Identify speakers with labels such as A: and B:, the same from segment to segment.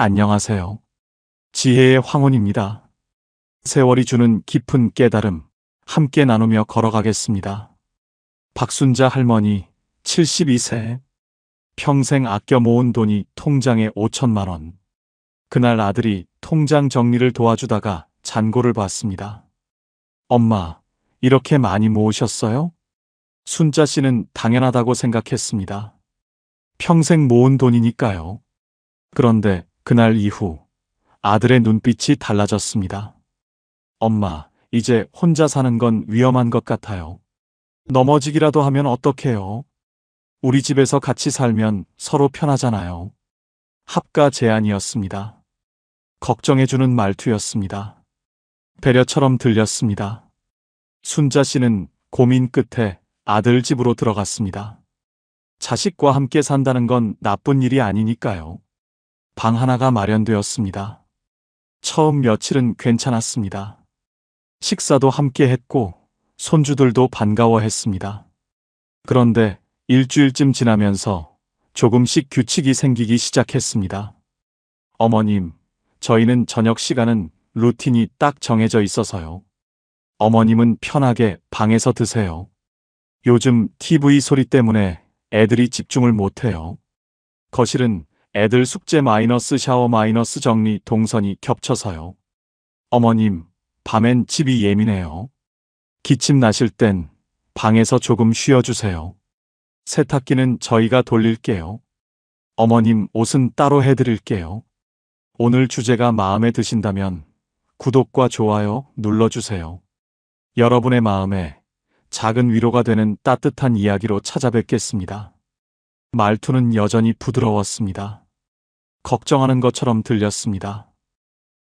A: 안녕하세요. 지혜의 황혼입니다. 세월이 주는 깊은 깨달음, 함께 나누며 걸어가겠습니다. 박순자 할머니, 72세. 평생 아껴 모은 돈이 통장에 5천만 원. 그날 아들이 통장 정리를 도와주다가 잔고를 봤습니다. 엄마, 이렇게 많이 모으셨어요? 순자 씨는 당연하다고 생각했습니다. 평생 모은 돈이니까요. 그런데 그날 이후 아들의 눈빛이 달라졌습니다. 엄마, 이제 혼자 사는 건 위험한 것 같아요. 넘어지기라도 하면 어떡해요? 우리 집에서 같이 살면 서로 편하잖아요. 합가 제안이었습니다. 걱정해주는 말투였습니다. 배려처럼 들렸습니다. 순자 씨는 고민 끝에 아들 집으로 들어갔습니다. 자식과 함께 산다는 건 나쁜 일이 아니니까요. 방 하나가 마련되었습니다. 처음 며칠은 괜찮았습니다. 식사도 함께 했고 손주들도 반가워했습니다. 그런데 일주일쯤 지나면서 조금씩 규칙이 생기기 시작했습니다. 어머님, 저희는 저녁 시간은 루틴이 딱 정해져 있어서요. 어머님은 편하게 방에서 드세요. 요즘 TV 소리 때문에 애들이 집중을 못해요. 거실은 애들 숙제 마이너스 샤워 마이너스 정리 동선이 겹쳐서요. 어머님, 밤엔 집이 예민해요. 기침 나실 땐 방에서 조금 쉬어주세요. 세탁기는 저희가 돌릴게요. 어머님 옷은 따로 해드릴게요. 오늘 주제가 마음에 드신다면 구독과 좋아요 눌러주세요. 여러분의 마음에 작은 위로가 되는 따뜻한 이야기로 찾아뵙겠습니다. 말투는 여전히 부드러웠습니다. 걱정하는 것처럼 들렸습니다.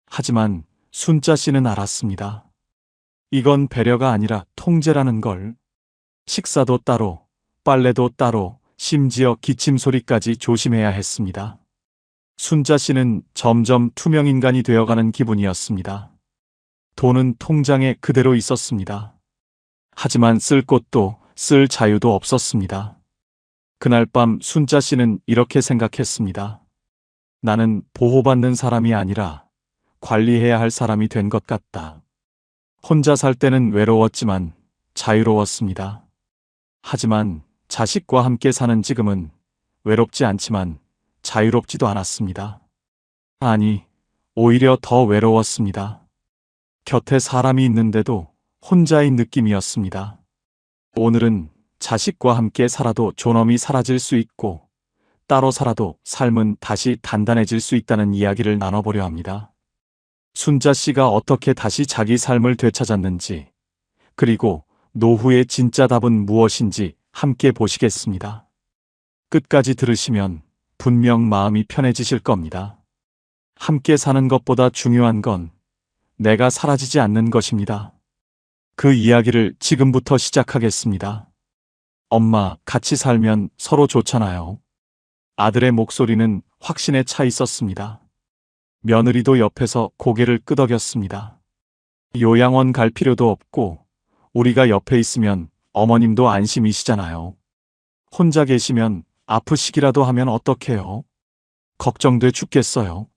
A: 하지만 순자 씨는 알았습니다. 이건 배려가 아니라 통제라는 걸. 식사도 따로, 빨래도 따로, 심지어 기침 소리까지 조심해야 했습니다. 순자 씨는 점점 투명인간이 되어가는 기분이었습니다. 돈은 통장에 그대로 있었습니다. 하지만 쓸 곳도 쓸 자유도 없었습니다. 그날 밤 순자 씨는 이렇게 생각했습니다. 나는 보호받는 사람이 아니라 관리해야 할 사람이 된 것 같다. 혼자 살 때는 외로웠지만 자유로웠습니다. 하지만 자식과 함께 사는 지금은 외롭지 않지만 자유롭지도 않았습니다. 아니, 오히려 더 외로웠습니다. 곁에 사람이 있는데도 혼자인 느낌이었습니다. 오늘은 자식과 함께 살아도 존엄이 사라질 수 있고 따로 살아도 삶은 다시 단단해질 수 있다는 이야기를 나눠보려 합니다. 순자 씨가 어떻게 다시 자기 삶을 되찾았는지, 그리고 노후의 진짜 답은 무엇인지 함께 보시겠습니다. 끝까지 들으시면 분명 마음이 편해지실 겁니다. 함께 사는 것보다 중요한 건 내가 사라지지 않는 것입니다. 그 이야기를 지금부터 시작하겠습니다. 엄마, 같이 살면 서로 좋잖아요. 아들의 목소리는 확신에 차 있었습니다. 며느리도 옆에서 고개를 끄덕였습니다. 요양원 갈 필요도 없고 우리가 옆에 있으면 어머님도 안심이시잖아요. 혼자 계시면 아프시기라도 하면 어떡해요? 걱정돼 죽겠어요.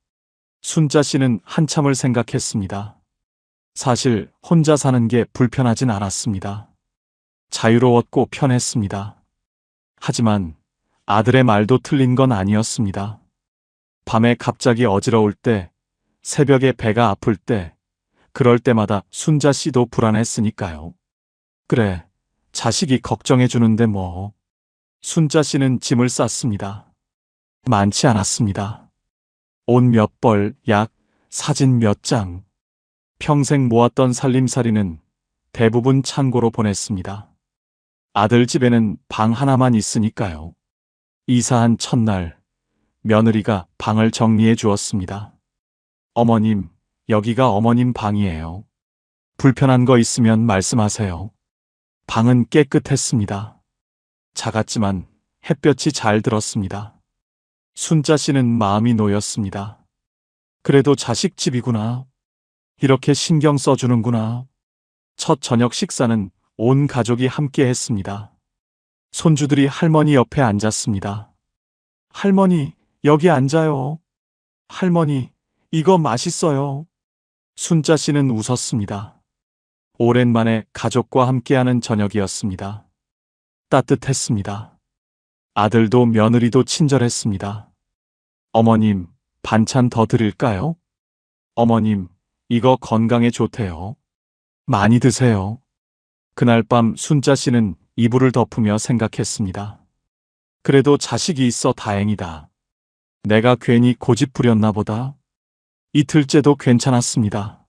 A: 순자 씨는 한참을 생각했습니다. 사실 혼자 사는 게 불편하진 않았습니다. 자유로웠고 편했습니다. 하지만 아들의 말도 틀린 건 아니었습니다. 밤에 갑자기 어지러울 때, 새벽에 배가 아플 때, 그럴 때마다 순자 씨도 불안했으니까요. 그래, 자식이 걱정해 주는데 뭐. 순자 씨는 짐을 쌌습니다. 많지 않았습니다. 옷 몇 벌, 약, 사진 몇 장. 평생 모았던 살림살이는 대부분 창고로 보냈습니다. 아들 집에는 방 하나만 있으니까요. 이사한 첫날, 며느리가 방을 정리해 주었습니다. 어머님, 여기가 어머님 방이에요. 불편한 거 있으면 말씀하세요. 방은 깨끗했습니다. 작았지만 햇볕이 잘 들었습니다. 순자 씨는 마음이 놓였습니다. 그래도 자식 집이구나. 이렇게 신경 써주는구나. 첫 저녁 식사는 온 가족이 함께 했습니다. 손주들이 할머니 옆에 앉았습니다. 할머니, 여기 앉아요. 할머니, 이거 맛있어요. 순자 씨는 웃었습니다. 오랜만에 가족과 함께하는 저녁이었습니다. 따뜻했습니다. 아들도 며느리도 친절했습니다. 어머님, 반찬 더 드릴까요? 어머님, 이거 건강에 좋대요. 많이 드세요. 그날 밤 순자 씨는 이불을 덮으며 생각했습니다. 그래도 자식이 있어 다행이다. 내가 괜히 고집 부렸나 보다. 이틀째도 괜찮았습니다.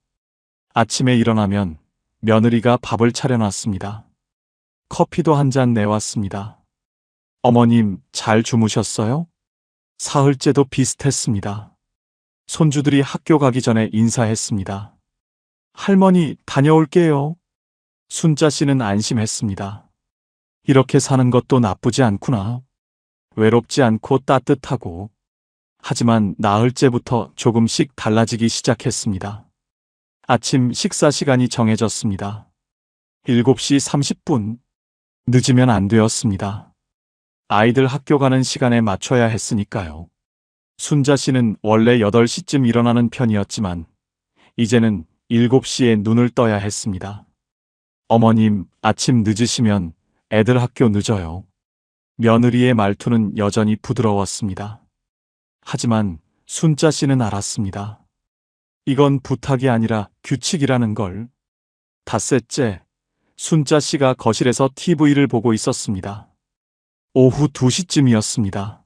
A: 아침에 일어나면 며느리가 밥을 차려놨습니다. 커피도 한 잔 내왔습니다. 어머님, 잘 주무셨어요? 사흘째도 비슷했습니다. 손주들이 학교 가기 전에 인사했습니다. 할머니, 다녀올게요. 순자 씨는 안심했습니다. 이렇게 사는 것도 나쁘지 않구나. 외롭지 않고 따뜻하고. 하지만 나흘째부터 조금씩 달라지기 시작했습니다. 아침 식사 시간이 정해졌습니다. 7시 30분. 늦으면 안 되었습니다. 아이들 학교 가는 시간에 맞춰야 했으니까요. 순자 씨는 원래 8시쯤 일어나는 편이었지만 이제는 7시에 눈을 떠야 했습니다. 어머님, 아침 늦으시면 애들 학교 늦어요. 며느리의 말투는 여전히 부드러웠습니다. 하지만 순자 씨는 알았습니다. 이건 부탁이 아니라 규칙이라는 걸. 닷새째, 순자 씨가 거실에서 TV를 보고 있었습니다. 오후 2시쯤이었습니다.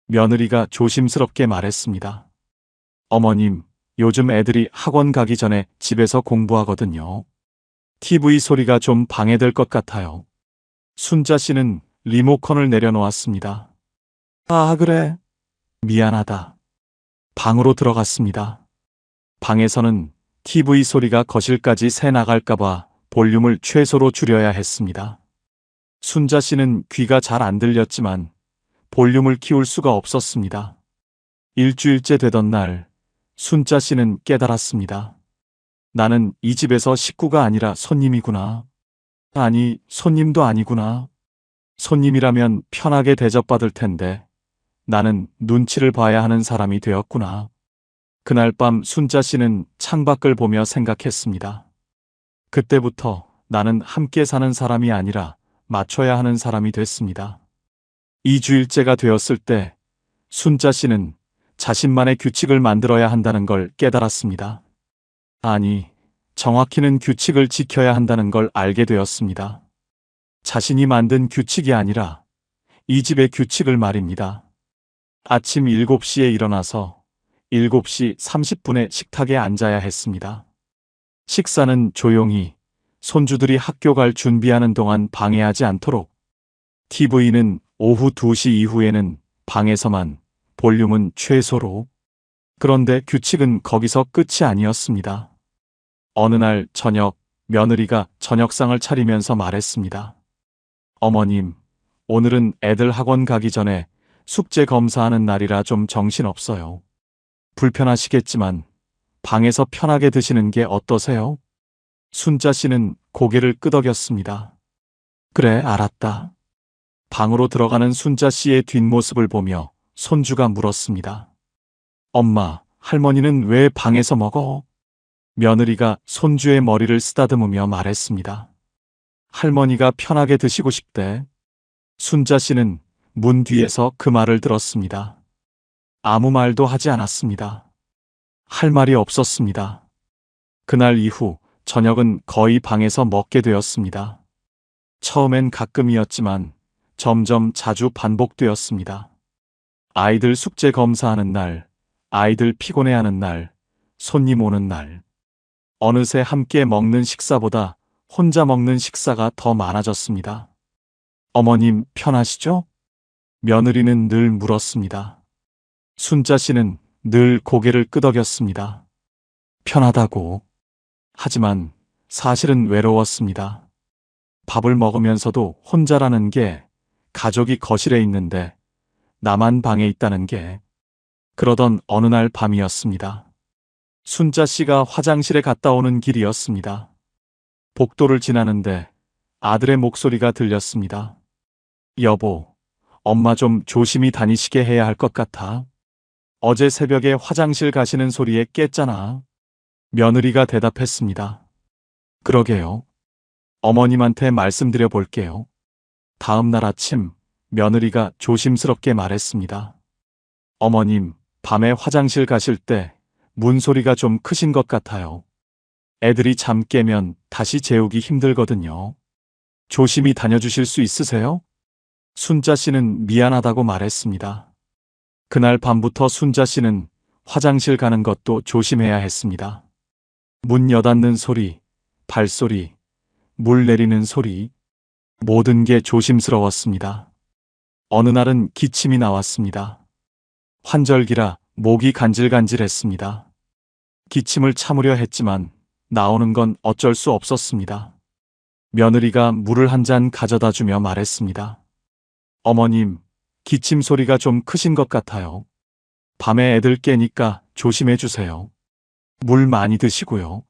A: 며느리가 조심스럽게 말했습니다. 어머님, 요즘 애들이 학원 가기 전에 집에서 공부하거든요. TV 소리가 좀 방해될 것 같아요. 순자 씨는 리모컨을 내려놓았습니다. 아, 그래. 미안하다. 방으로 들어갔습니다. 방에서는 TV 소리가 거실까지 새 나갈까봐 볼륨을 최소로 줄여야 했습니다. 순자 씨는 귀가 잘 안 들렸지만 볼륨을 키울 수가 없었습니다. 일주일째 되던 날, 순자 씨는 깨달았습니다. 나는 이 집에서 식구가 아니라 손님이구나. 아니, 손님도 아니구나. 손님이라면 편하게 대접받을 텐데 나는 눈치를 봐야 하는 사람이 되었구나. 그날 밤 순자 씨는 창밖을 보며 생각했습니다. 그때부터 나는 함께 사는 사람이 아니라 맞춰야 하는 사람이 됐습니다. 2주일째가 되었을 때 순자 씨는 자신만의 규칙을 만들어야 한다는 걸 깨달았습니다. 아니, 정확히는 규칙을 지켜야 한다는 걸 알게 되었습니다. 자신이 만든 규칙이 아니라 이 집의 규칙을 말입니다. 아침 7시에 일어나서 7시 30분에 식탁에 앉아야 했습니다. 식사는 조용히 손주들이 학교 갈 준비하는 동안 방해하지 않도록. TV는 오후 2시 이후에는 방에서만, 볼륨은 최소로. 그런데 규칙은 거기서 끝이 아니었습니다. 어느 날 저녁, 며느리가 저녁상을 차리면서 말했습니다. 어머님, 오늘은 애들 학원 가기 전에 숙제 검사하는 날이라 좀 정신없어요. 불편하시겠지만 방에서 편하게 드시는 게 어떠세요? 순자 씨는 고개를 끄덕였습니다. 그래, 알았다. 방으로 들어가는 순자 씨의 뒷모습을 보며 손주가 물었습니다. 엄마, 할머니는 왜 방에서 먹어? 며느리가 손주의 머리를 쓰다듬으며 말했습니다. 할머니가 편하게 드시고 싶대. 순자 씨는 문 뒤에서 그 말을 들었습니다. 아무 말도 하지 않았습니다. 할 말이 없었습니다. 그날 이후 저녁은 거의 방에서 먹게 되었습니다. 처음엔 가끔이었지만 점점 자주 반복되었습니다. 아이들 숙제 검사하는 날, 아이들 피곤해하는 날, 손님 오는 날. 어느새 함께 먹는 식사보다 혼자 먹는 식사가 더 많아졌습니다. 어머님, 편하시죠? 며느리는 늘 물었습니다. 순자 씨는 늘 고개를 끄덕였습니다. 편하다고. 하지만 사실은 외로웠습니다. 밥을 먹으면서도 혼자라는 게, 가족이 거실에 있는데 나만 방에 있다는 게. 그러던 어느 날 밤이었습니다. 순자 씨가 화장실에 갔다 오는 길이었습니다. 복도를 지나는데 아들의 목소리가 들렸습니다. 여보, 엄마 좀 조심히 다니시게 해야 할 것 같아. 어제 새벽에 화장실 가시는 소리에 깼잖아. 며느리가 대답했습니다. 그러게요. 어머님한테 말씀드려 볼게요. 다음 날 아침 며느리가 조심스럽게 말했습니다. 어머님, 밤에 화장실 가실 때 문소리가 좀 크신 것 같아요. 애들이 잠 깨면 다시 재우기 힘들거든요. 조심히 다녀주실 수 있으세요? 순자 씨는 미안하다고 말했습니다. 그날 밤부터 순자 씨는 화장실 가는 것도 조심해야 했습니다. 문 여닫는 소리, 발소리, 물 내리는 소리, 모든 게 조심스러웠습니다. 어느 날은 기침이 나왔습니다. 환절기라 목이 간질간질했습니다. 기침을 참으려 했지만 나오는 건 어쩔 수 없었습니다. 며느리가 물을 한 잔 가져다 주며 말했습니다. 어머님, 기침 소리가 좀 크신 것 같아요. 밤에 애들 깨니까 조심해 주세요. 물 많이 드시고요.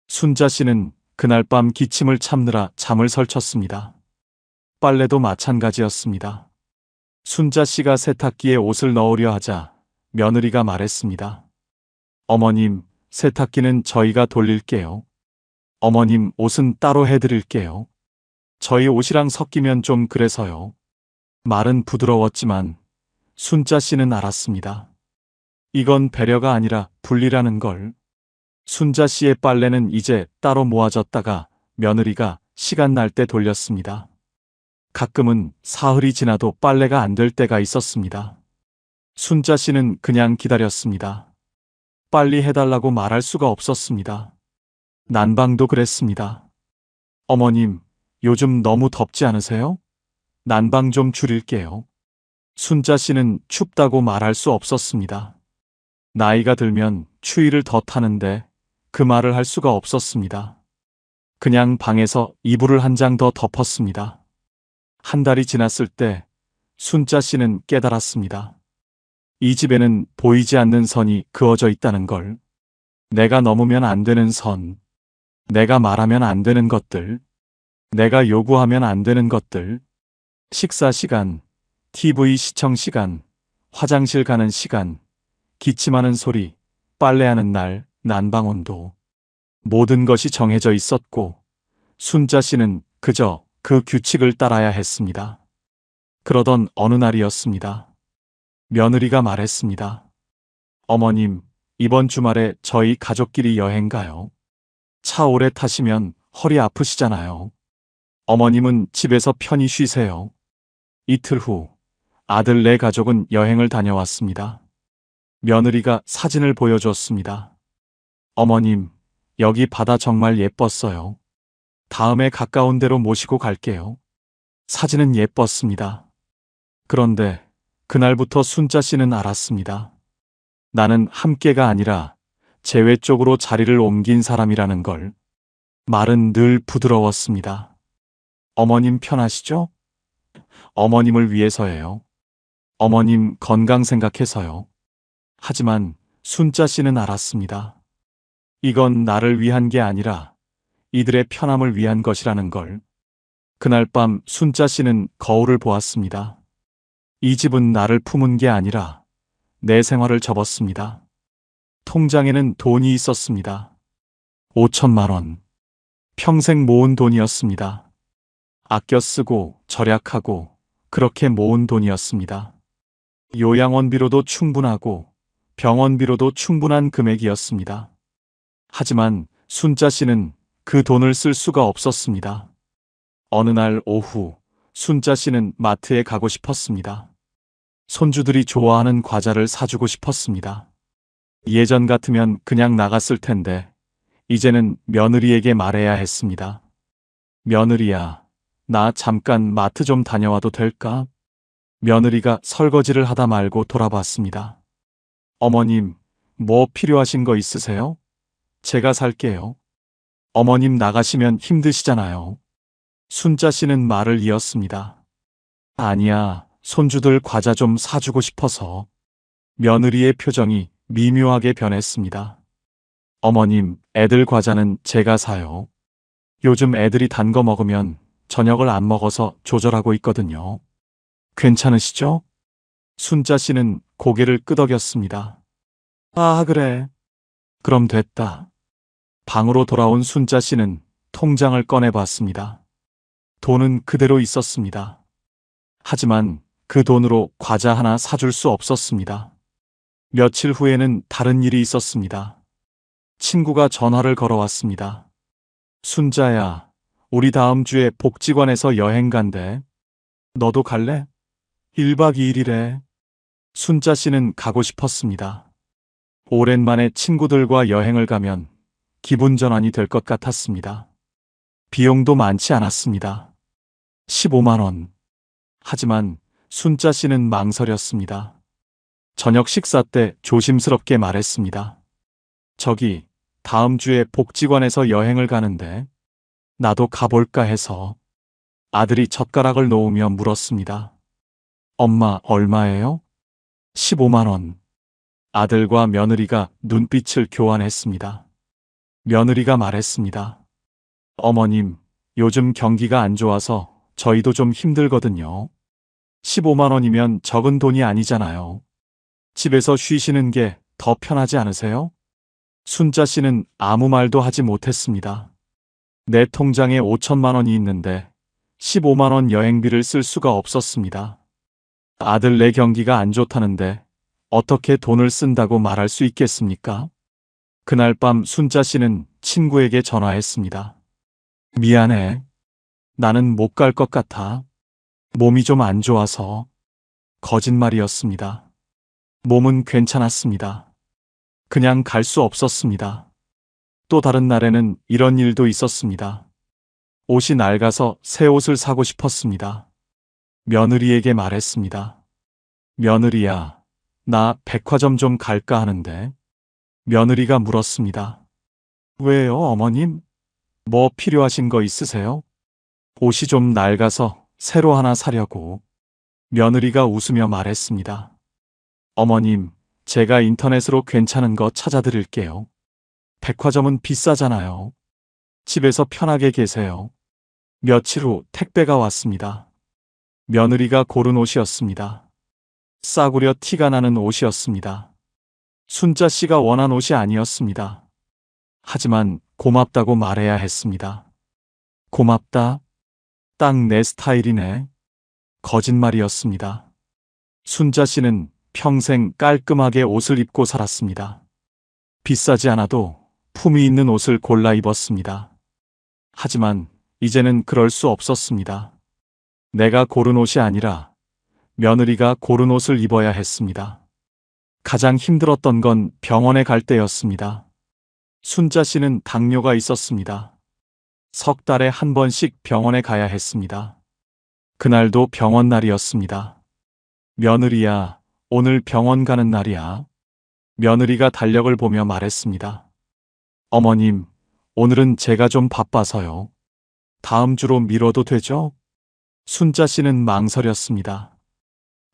A: 순자 씨는 그날 밤 기침을 참느라 잠을 설쳤습니다. 빨래도 마찬가지였습니다. 순자 씨가 세탁기에 옷을 넣으려 하자 며느리가 말했습니다. 어머님, 세탁기는 저희가 돌릴게요. 어머님, 옷은 따로 해드릴게요. 저희 옷이랑 섞이면 좀 그래서요. 말은 부드러웠지만 순자 씨는 알았습니다. 이건 배려가 아니라 분리라는 걸. 순자 씨의 빨래는 이제 따로 모아졌다가 며느리가 시간 날 때 돌렸습니다. 가끔은 사흘이 지나도 빨래가 안 될 때가 있었습니다. 순자 씨는 그냥 기다렸습니다. 빨리 해달라고 말할 수가 없었습니다. 난방도 그랬습니다. 어머님, 요즘 너무 덥지 않으세요? 난방 좀 줄일게요. 순자 씨는 춥다고 말할 수 없었습니다. 나이가 들면 추위를 더 타는데 그 말을 할 수가 없었습니다. 그냥 방에서 이불을 한 장 더 덮었습니다. 한 달이 지났을 때 순자 씨는 깨달았습니다. 이 집에는 보이지 않는 선이 그어져 있다는 걸. 내가 넘으면 안 되는 선, 내가 말하면 안 되는 것들, 내가 요구하면 안 되는 것들, 식사 시간, TV 시청 시간, 화장실 가는 시간, 기침하는 소리, 빨래하는 날, 난방 온도. 모든 것이 정해져 있었고 순자 씨는 그저 그 규칙을 따라야 했습니다. 그러던 어느 날이었습니다. 며느리가 말했습니다. 어머님, 이번 주말에 저희 가족끼리 여행 가요. 차 오래 타시면 허리 아프시잖아요. 어머님은 집에서 편히 쉬세요. 이틀 후 아들 네 가족은 여행을 다녀왔습니다. 며느리가 사진을 보여줬습니다. 어머님, 여기 바다 정말 예뻤어요. 다음에 가까운 데로 모시고 갈게요. 사진은 예뻤습니다. 그런데 그날부터 순자 씨는 알았습니다. 나는 함께가 아니라 재회 쪽으로 자리를 옮긴 사람이라는 걸. 말은 늘 부드러웠습니다. 어머님 편하시죠? 어머님을 위해서예요. 어머님 건강 생각해서요. 하지만 순자 씨는 알았습니다. 이건 나를 위한 게 아니라 이들의 편함을 위한 것이라는 걸. 그날 밤 순자 씨는 거울을 보았습니다. 이 집은 나를 품은 게 아니라 내 생활을 접었습니다. 통장에는 돈이 있었습니다. 5천만 원. 평생 모은 돈이었습니다. 아껴 쓰고 절약하고 그렇게 모은 돈이었습니다. 요양원비로도 충분하고 병원비로도 충분한 금액이었습니다. 하지만 순자 씨는 그 돈을 쓸 수가 없었습니다. 어느 날 오후 순자 씨는 마트에 가고 싶었습니다. 손주들이 좋아하는 과자를 사주고 싶었습니다. 예전 같으면 그냥 나갔을 텐데 이제는 며느리에게 말해야 했습니다. 며느리야, 나 잠깐 마트 좀 다녀와도 될까? 며느리가 설거지를 하다 말고 돌아봤습니다. 어머님, 뭐 필요하신 거 있으세요? 제가 살게요. 어머님 나가시면 힘드시잖아요. 순자 씨는 말을 이었습니다. 아니야, 손주들 과자 좀 사주고 싶어서. 며느리의 표정이 미묘하게 변했습니다. 어머님, 애들 과자는 제가 사요. 요즘 애들이 단 거 먹으면 저녁을 안 먹어서 조절하고 있거든요. 괜찮으시죠? 순자 씨는 고개를 끄덕였습니다. 아, 그래. 그럼 됐다. 방으로 돌아온 순자 씨는 통장을 꺼내봤습니다. 돈은 그대로 있었습니다. 하지만 그 돈으로 과자 하나 사줄 수 없었습니다. 며칠 후에는 다른 일이 있었습니다. 친구가 전화를 걸어왔습니다. 순자야, 우리 다음 주에 복지관에서 여행 간대. 너도 갈래? 1박 2일이래. 순자 씨는 가고 싶었습니다. 오랜만에 친구들과 여행을 가면 기분 전환이 될 것 같았습니다. 비용도 많지 않았습니다. 15만 원. 하지만 순자 씨는 망설였습니다. 저녁 식사 때 조심스럽게 말했습니다. 저기, 다음 주에 복지관에서 여행을 가는데 나도 가볼까 해서. 아들이 젓가락을 놓으며 물었습니다. 엄마, 얼마예요? 15만 원. 아들과 며느리가 눈빛을 교환했습니다. 며느리가 말했습니다. 어머님, 요즘 경기가 안 좋아서 저희도 좀 힘들거든요. 15만 원이면 적은 돈이 아니잖아요. 집에서 쉬시는 게 더 편하지 않으세요? 순자 씨는 아무 말도 하지 못했습니다. 내 통장에 5천만 원이 있는데 15만 원 여행비를 쓸 수가 없었습니다. 아들네 경기가 안 좋다는데 어떻게 돈을 쓴다고 말할 수 있겠습니까? 그날 밤 순자 씨는 친구에게 전화했습니다. 미안해. 나는 못 갈 것 같아. 몸이 좀 안 좋아서. 거짓말이었습니다. 몸은 괜찮았습니다. 그냥 갈 수 없었습니다. 또 다른 날에는 이런 일도 있었습니다. 옷이 낡아서 새 옷을 사고 싶었습니다. 며느리에게 말했습니다. 며느리야, 나 백화점 좀 갈까 하는데. 며느리가 물었습니다. 왜요, 어머님? 뭐 필요하신 거 있으세요? 옷이 좀 낡아서 새로 하나 사려고. 며느리가 웃으며 말했습니다. 어머님, 제가 인터넷으로 괜찮은 거 찾아드릴게요. 백화점은 비싸잖아요. 집에서 편하게 계세요. 며칠 후 택배가 왔습니다. 며느리가 고른 옷이었습니다. 싸구려 티가 나는 옷이었습니다. 순자 씨가 원한 옷이 아니었습니다. 하지만 고맙다고 말해야 했습니다. 고맙다. 딱 내 스타일이네. 거짓말이었습니다. 순자 씨는 평생 깔끔하게 옷을 입고 살았습니다. 비싸지 않아도 품위 있는 옷을 골라 입었습니다. 하지만 이제는 그럴 수 없었습니다. 내가 고른 옷이 아니라 며느리가 고른 옷을 입어야 했습니다. 가장 힘들었던 건 병원에 갈 때였습니다. 순자 씨는 당뇨가 있었습니다. 석 달에 한 번씩 병원에 가야 했습니다. 그날도 병원 날이었습니다. 며느리야, 오늘 병원 가는 날이야. 며느리가 달력을 보며 말했습니다. 어머님, 오늘은 제가 좀 바빠서요. 다음 주로 미뤄도 되죠? 순자 씨는 망설였습니다.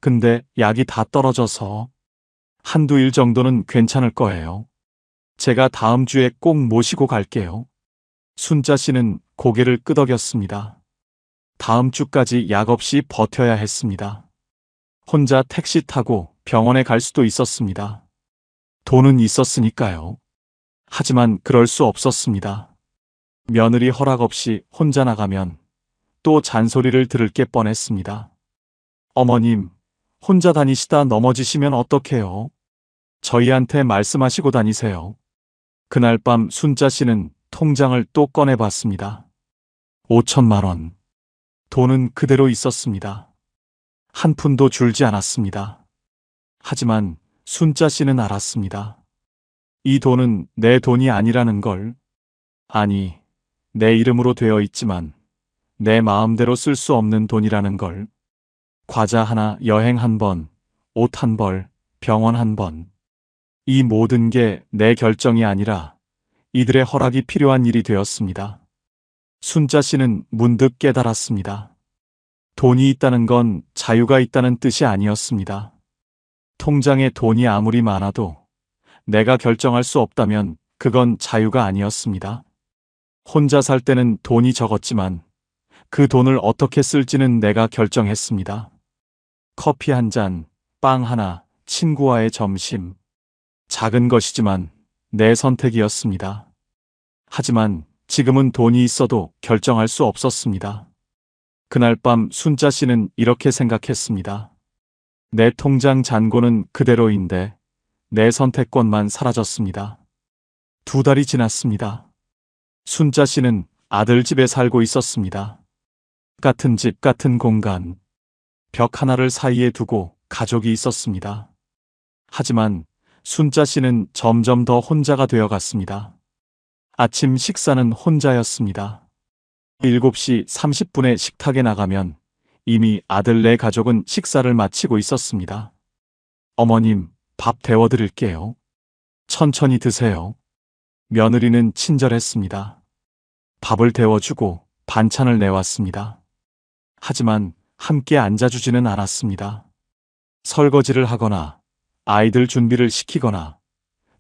A: 근데 약이 다 떨어져서 한두 일 정도는 괜찮을 거예요. 제가 다음 주에 꼭 모시고 갈게요. 순자 씨는 고개를 끄덕였습니다. 다음 주까지 약 없이 버텨야 했습니다. 혼자 택시 타고 병원에 갈 수도 있었습니다. 돈은 있었으니까요. 하지만 그럴 수 없었습니다. 며느리 허락 없이 혼자 나가면 또 잔소리를 들을 게 뻔했습니다. 어머님, 혼자 다니시다 넘어지시면 어떡해요? 저희한테 말씀하시고 다니세요. 그날 밤 순자 씨는 통장을 또 꺼내봤습니다. 5천만 원. 돈은 그대로 있었습니다. 한 푼도 줄지 않았습니다. 하지만 순자 씨는 알았습니다. 이 돈은 내 돈이 아니라는 걸. 아니, 내 이름으로 되어 있지만 내 마음대로 쓸 수 없는 돈이라는 걸. 과자 하나, 여행 한 번, 옷 한 벌, 병원 한 번. 이 모든 게 내 결정이 아니라 이들의 허락이 필요한 일이 되었습니다. 순자 씨는 문득 깨달았습니다. 돈이 있다는 건 자유가 있다는 뜻이 아니었습니다. 통장에 돈이 아무리 많아도 내가 결정할 수 없다면 그건 자유가 아니었습니다. 혼자 살 때는 돈이 적었지만 그 돈을 어떻게 쓸지는 내가 결정했습니다. 커피 한 잔, 빵 하나, 친구와의 점심. 작은 것이지만 내 선택이었습니다. 하지만 지금은 돈이 있어도 결정할 수 없었습니다. 그날 밤 순자 씨는 이렇게 생각했습니다. 내 통장 잔고는 그대로인데 내 선택권만 사라졌습니다. 2달이 지났습니다. 순자 씨는 아들 집에 살고 있었습니다. 같은 집, 같은 공간. 벽 하나를 사이에 두고 가족이 있었습니다. 하지만 순자 씨는 점점 더 혼자가 되어 갔습니다. 아침 식사는 혼자였습니다. 7시 30분에 식탁에 나가면 이미 아들네 가족은 식사를 마치고 있었습니다. 어머님, 밥 데워드릴게요. 천천히 드세요. 며느리는 친절했습니다. 밥을 데워주고 반찬을 내왔습니다. 하지만 함께 앉아주지는 않았습니다. 설거지를 하거나 아이들 준비를 시키거나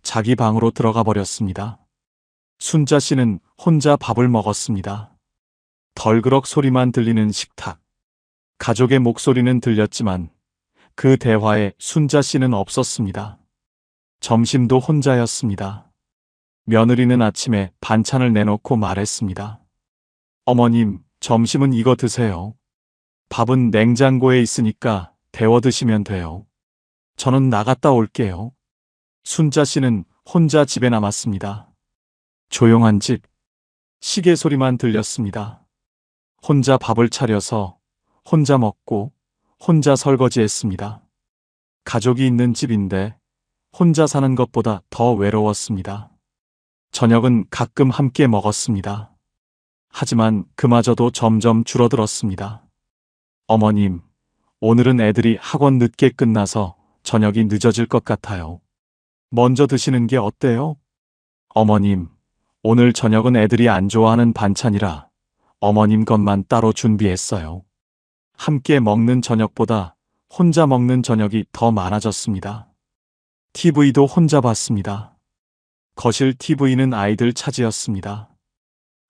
A: 자기 방으로 들어가 버렸습니다. 순자 씨는 혼자 밥을 먹었습니다. 덜그럭 소리만 들리는 식탁. 가족의 목소리는 들렸지만 그 대화에 순자 씨는 없었습니다. 점심도 혼자였습니다. 며느리는 아침에 반찬을 내놓고 말했습니다. 어머님, 점심은 이거 드세요. 밥은 냉장고에 있으니까 데워 드시면 돼요. 저는 나갔다 올게요. 순자 씨는 혼자 집에 남았습니다. 조용한 집. 시계 소리만 들렸습니다. 혼자 밥을 차려서 혼자 먹고 혼자 설거지했습니다. 가족이 있는 집인데 혼자 사는 것보다 더 외로웠습니다. 저녁은 가끔 함께 먹었습니다. 하지만 그마저도 점점 줄어들었습니다. 어머님, 오늘은 애들이 학원 늦게 끝나서 저녁이 늦어질 것 같아요. 먼저 드시는 게 어때요? 어머님, 오늘 저녁은 애들이 안 좋아하는 반찬이라 어머님 것만 따로 준비했어요. 함께 먹는 저녁보다 혼자 먹는 저녁이 더 많아졌습니다. TV도 혼자 봤습니다. 거실 TV는 아이들 차지였습니다.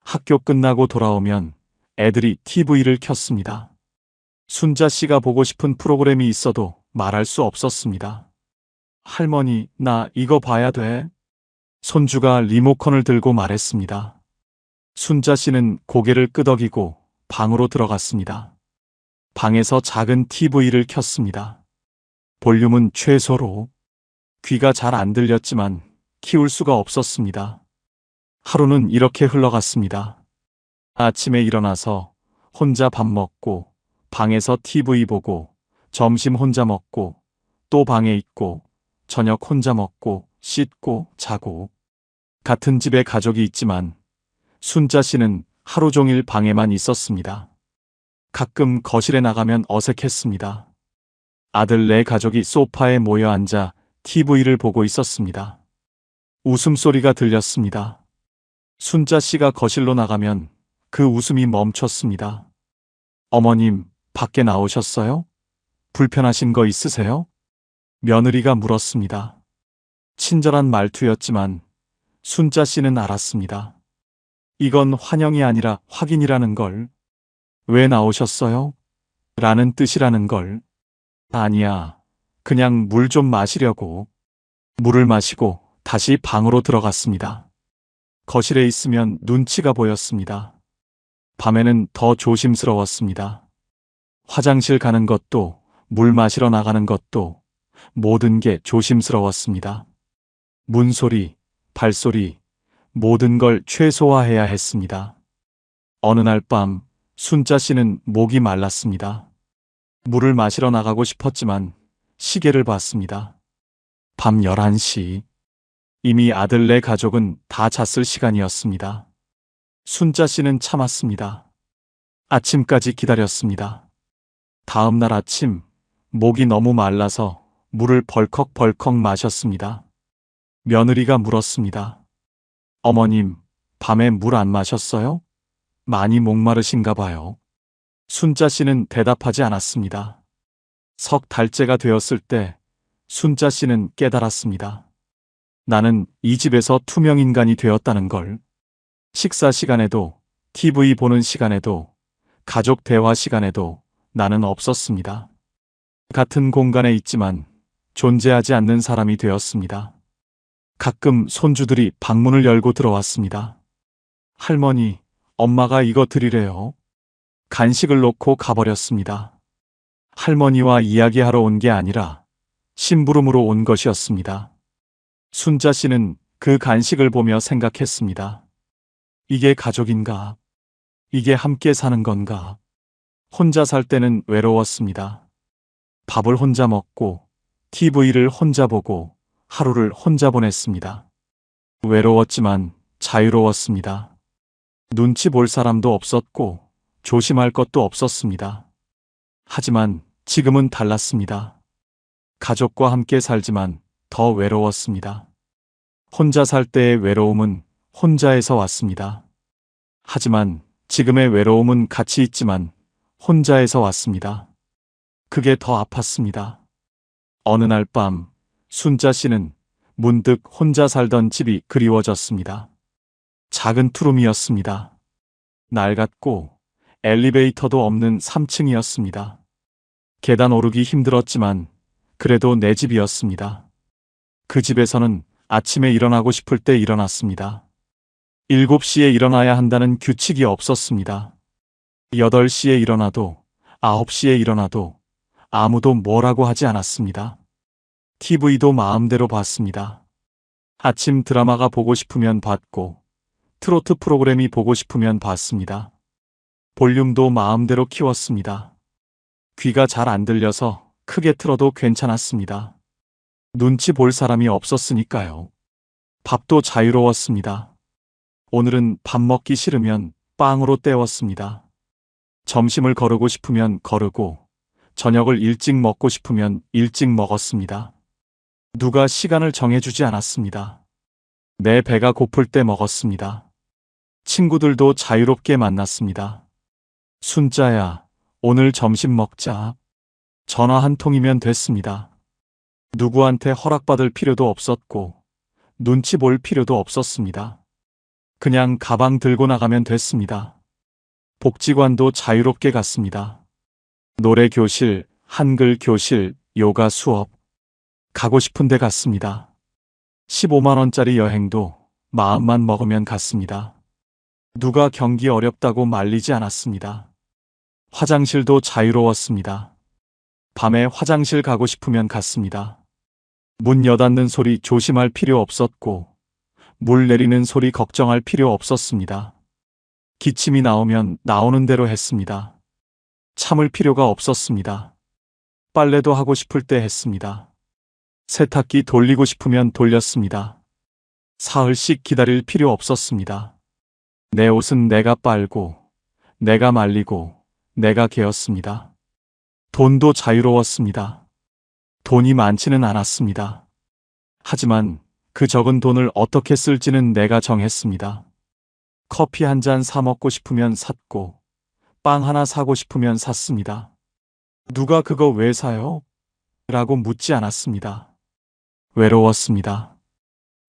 A: 학교 끝나고 돌아오면 애들이 TV를 켰습니다. 순자 씨가 보고 싶은 프로그램이 있어도 말할 수 없었습니다. 할머니, 나 이거 봐야 돼. 손주가 리모컨을 들고 말했습니다. 순자 씨는 고개를 끄덕이고 방으로 들어갔습니다. 방에서 작은 TV를 켰습니다. 볼륨은 최소로. 귀가 잘 안 들렸지만 키울 수가 없었습니다. 하루는 이렇게 흘러갔습니다. 아침에 일어나서 혼자 밥 먹고 방에서 TV 보고 점심 혼자 먹고 또 방에 있고 저녁 혼자 먹고 씻고 자고. 같은 집에 가족이 있지만 순자 씨는 하루 종일 방에만 있었습니다. 가끔 거실에 나가면 어색했습니다. 아들 네 가족이 소파에 모여 앉아 TV를 보고 있었습니다. 웃음소리가 들렸습니다. 순자 씨가 거실로 나가면 그 웃음이 멈췄습니다. 어머님, 밖에 나오셨어요? 불편하신 거 있으세요? 며느리가 물었습니다. 친절한 말투였지만 순자 씨는 알았습니다. 이건 환영이 아니라 확인이라는 걸. 왜 나오셨어요? 라는 뜻이라는 걸. 아니야, 그냥 물 좀 마시려고. 물을 마시고 다시 방으로 들어갔습니다. 거실에 있으면 눈치가 보였습니다. 밤에는 더 조심스러웠습니다. 화장실 가는 것도 물 마시러 나가는 것도 모든 게 조심스러웠습니다. 문소리, 발소리, 모든 걸 최소화해야 했습니다. 어느 날 밤 순자 씨는 목이 말랐습니다. 물을 마시러 나가고 싶었지만 시계를 봤습니다. 밤 11시. 이미 아들 네 가족은 다 잤을 시간이었습니다. 순자 씨는 참았습니다. 아침까지 기다렸습니다. 다음 날 아침, 목이 너무 말라서 물을 벌컥벌컥 마셨습니다. 며느리가 물었습니다. 어머님, 밤에 물 안 마셨어요? 많이 목마르신가 봐요. 순자 씨는 대답하지 않았습니다. 석 달째가 되었을 때 순자 씨는 깨달았습니다. 나는 이 집에서 투명인간이 되었다는 걸. 식사 시간에도, TV 보는 시간에도, 가족 대화 시간에도 나는 없었습니다. 같은 공간에 있지만 존재하지 않는 사람이 되었습니다. 가끔 손주들이 방문을 열고 들어왔습니다. 할머니, 엄마가 이거 드리래요. 간식을 놓고 가버렸습니다. 할머니와 이야기하러 온 게 아니라 심부름으로 온 것이었습니다. 순자 씨는 그 간식을 보며 생각했습니다. 이게 가족인가? 이게 함께 사는 건가? 혼자 살 때는 외로웠습니다. 밥을 혼자 먹고 TV를 혼자 보고 하루를 혼자 보냈습니다. 외로웠지만 자유로웠습니다. 눈치 볼 사람도 없었고 조심할 것도 없었습니다. 하지만 지금은 달랐습니다. 가족과 함께 살지만 더 외로웠습니다. 혼자 살 때의 외로움은 혼자에서 왔습니다. 하지만 지금의 외로움은 같이 있지만 혼자에서 왔습니다. 그게 더 아팠습니다. 어느 날 밤 순자 씨는 문득 혼자 살던 집이 그리워졌습니다. 작은 투룸이었습니다. 낡았고 엘리베이터도 없는 3층이었습니다. 계단 오르기 힘들었지만 그래도 내 집이었습니다. 그 집에서는 아침에 일어나고 싶을 때 일어났습니다. 7시에 일어나야 한다는 규칙이 없었습니다. 8시에 일어나도 9시에 일어나도 아무도 뭐라고 하지 않았습니다. TV도 마음대로 봤습니다. 아침 드라마가 보고 싶으면 봤고 트로트 프로그램이 보고 싶으면 봤습니다. 볼륨도 마음대로 키웠습니다. 귀가 잘 안 들려서 크게 틀어도 괜찮았습니다. 눈치 볼 사람이 없었으니까요. 밥도 자유로웠습니다. 오늘은 밥 먹기 싫으면 빵으로 때웠습니다. 점심을 거르고 싶으면 거르고 저녁을 일찍 먹고 싶으면 일찍 먹었습니다. 누가 시간을 정해주지 않았습니다. 내 배가 고플 때 먹었습니다. 친구들도 자유롭게 만났습니다. 순자야, 오늘 점심 먹자. 전화 한 통이면 됐습니다. 누구한테 허락받을 필요도 없었고 눈치 볼 필요도 없었습니다. 그냥 가방 들고 나가면 됐습니다. 복지관도 자유롭게 갔습니다. 노래 교실, 한글 교실, 요가 수업. 가고 싶은 데 갔습니다. 15만 원짜리 여행도 마음만 먹으면 갔습니다. 누가 경기 어렵다고 말리지 않았습니다. 화장실도 자유로웠습니다. 밤에 화장실 가고 싶으면 갔습니다. 문 여닫는 소리 조심할 필요 없었고 물 내리는 소리 걱정할 필요 없었습니다. 기침이 나오면 나오는 대로 했습니다. 참을 필요가 없었습니다. 빨래도 하고 싶을 때 했습니다. 세탁기 돌리고 싶으면 돌렸습니다. 사흘씩 기다릴 필요 없었습니다. 내 옷은 내가 빨고 내가 말리고 내가 개었습니다. 돈도 자유로웠습니다. 돈이 많지는 않았습니다. 하지만 그 적은 돈을 어떻게 쓸지는 내가 정했습니다. 커피 한 잔 사 먹고 싶으면 샀고 빵 하나 사고 싶으면 샀습니다. 누가 그거 왜 사요? 라고 묻지 않았습니다. 외로웠습니다.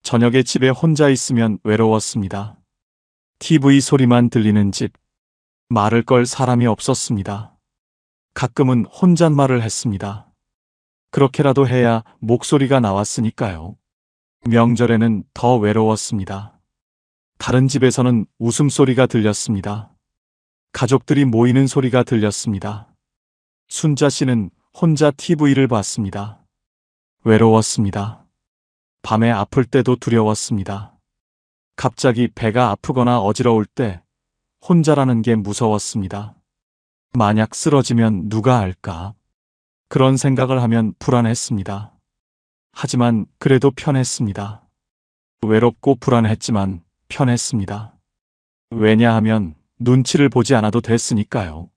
A: 저녁에 집에 혼자 있으면 외로웠습니다. TV 소리만 들리는 집. 말을 걸 사람이 없었습니다. 가끔은 혼잣말을 했습니다. 그렇게라도 해야 목소리가 나왔으니까요. 명절에는 더 외로웠습니다. 다른 집에서는 웃음소리가 들렸습니다. 가족들이 모이는 소리가 들렸습니다. 순자 씨는 혼자 TV를 봤습니다. 외로웠습니다. 밤에 아플 때도 두려웠습니다. 갑자기 배가 아프거나 어지러울 때 혼자라는 게 무서웠습니다. 만약 쓰러지면 누가 알까? 그런 생각을 하면 불안했습니다. 하지만 그래도 편했습니다. 외롭고 불안했지만 편했습니다. 왜냐하면 눈치를 보지 않아도 됐으니까요.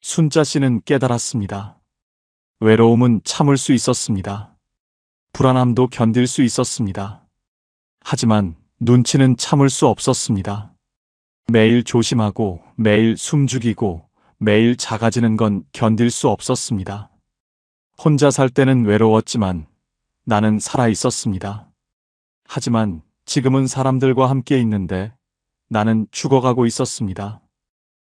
A: 순자 씨는 깨달았습니다. 외로움은 참을 수 있었습니다. 불안함도 견딜 수 있었습니다. 하지만 눈치는 참을 수 없었습니다. 매일 조심하고 매일 숨죽이고 매일 작아지는 건 견딜 수 없었습니다. 혼자 살 때는 외로웠지만 나는 살아 있었습니다. 하지만 지금은 사람들과 함께 있는데 나는 죽어가고 있었습니다.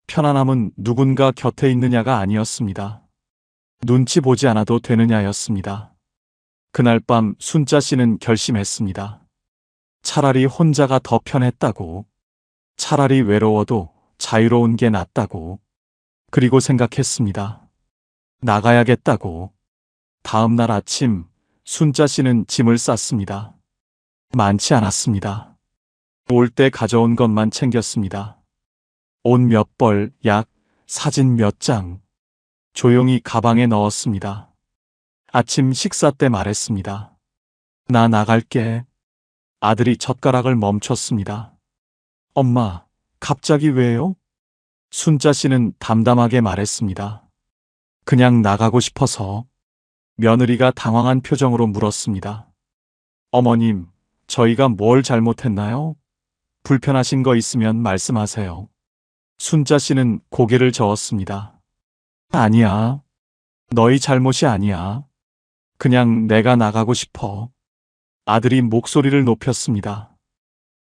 A: 편안함은 누군가 곁에 있느냐가 아니었습니다. 눈치 보지 않아도 되느냐였습니다. 그날 밤 순자 씨는 결심했습니다. 차라리 혼자가 더 편했다고. 차라리 외로워도 자유로운 게 낫다고. 그리고 생각했습니다. 나가야겠다고. 다음 날 아침 순자 씨는 짐을 쌌습니다. 많지 않았습니다. 올 때 가져온 것만 챙겼습니다. 옷 몇 벌, 약, 사진 몇 장. 조용히 가방에 넣었습니다. 아침 식사 때 말했습니다. 나 나갈게. 아들이 젓가락을 멈췄습니다. 엄마, 갑자기 왜요? 순자 씨는 담담하게 말했습니다. 그냥 나가고 싶어서. 며느리가 당황한 표정으로 물었습니다. 어머님, 저희가 뭘 잘못했나요? 불편하신 거 있으면 말씀하세요. 순자 씨는 고개를 저었습니다. 아니야. 너희 잘못이 아니야. 그냥 내가 나가고 싶어. 아들이 목소리를 높였습니다.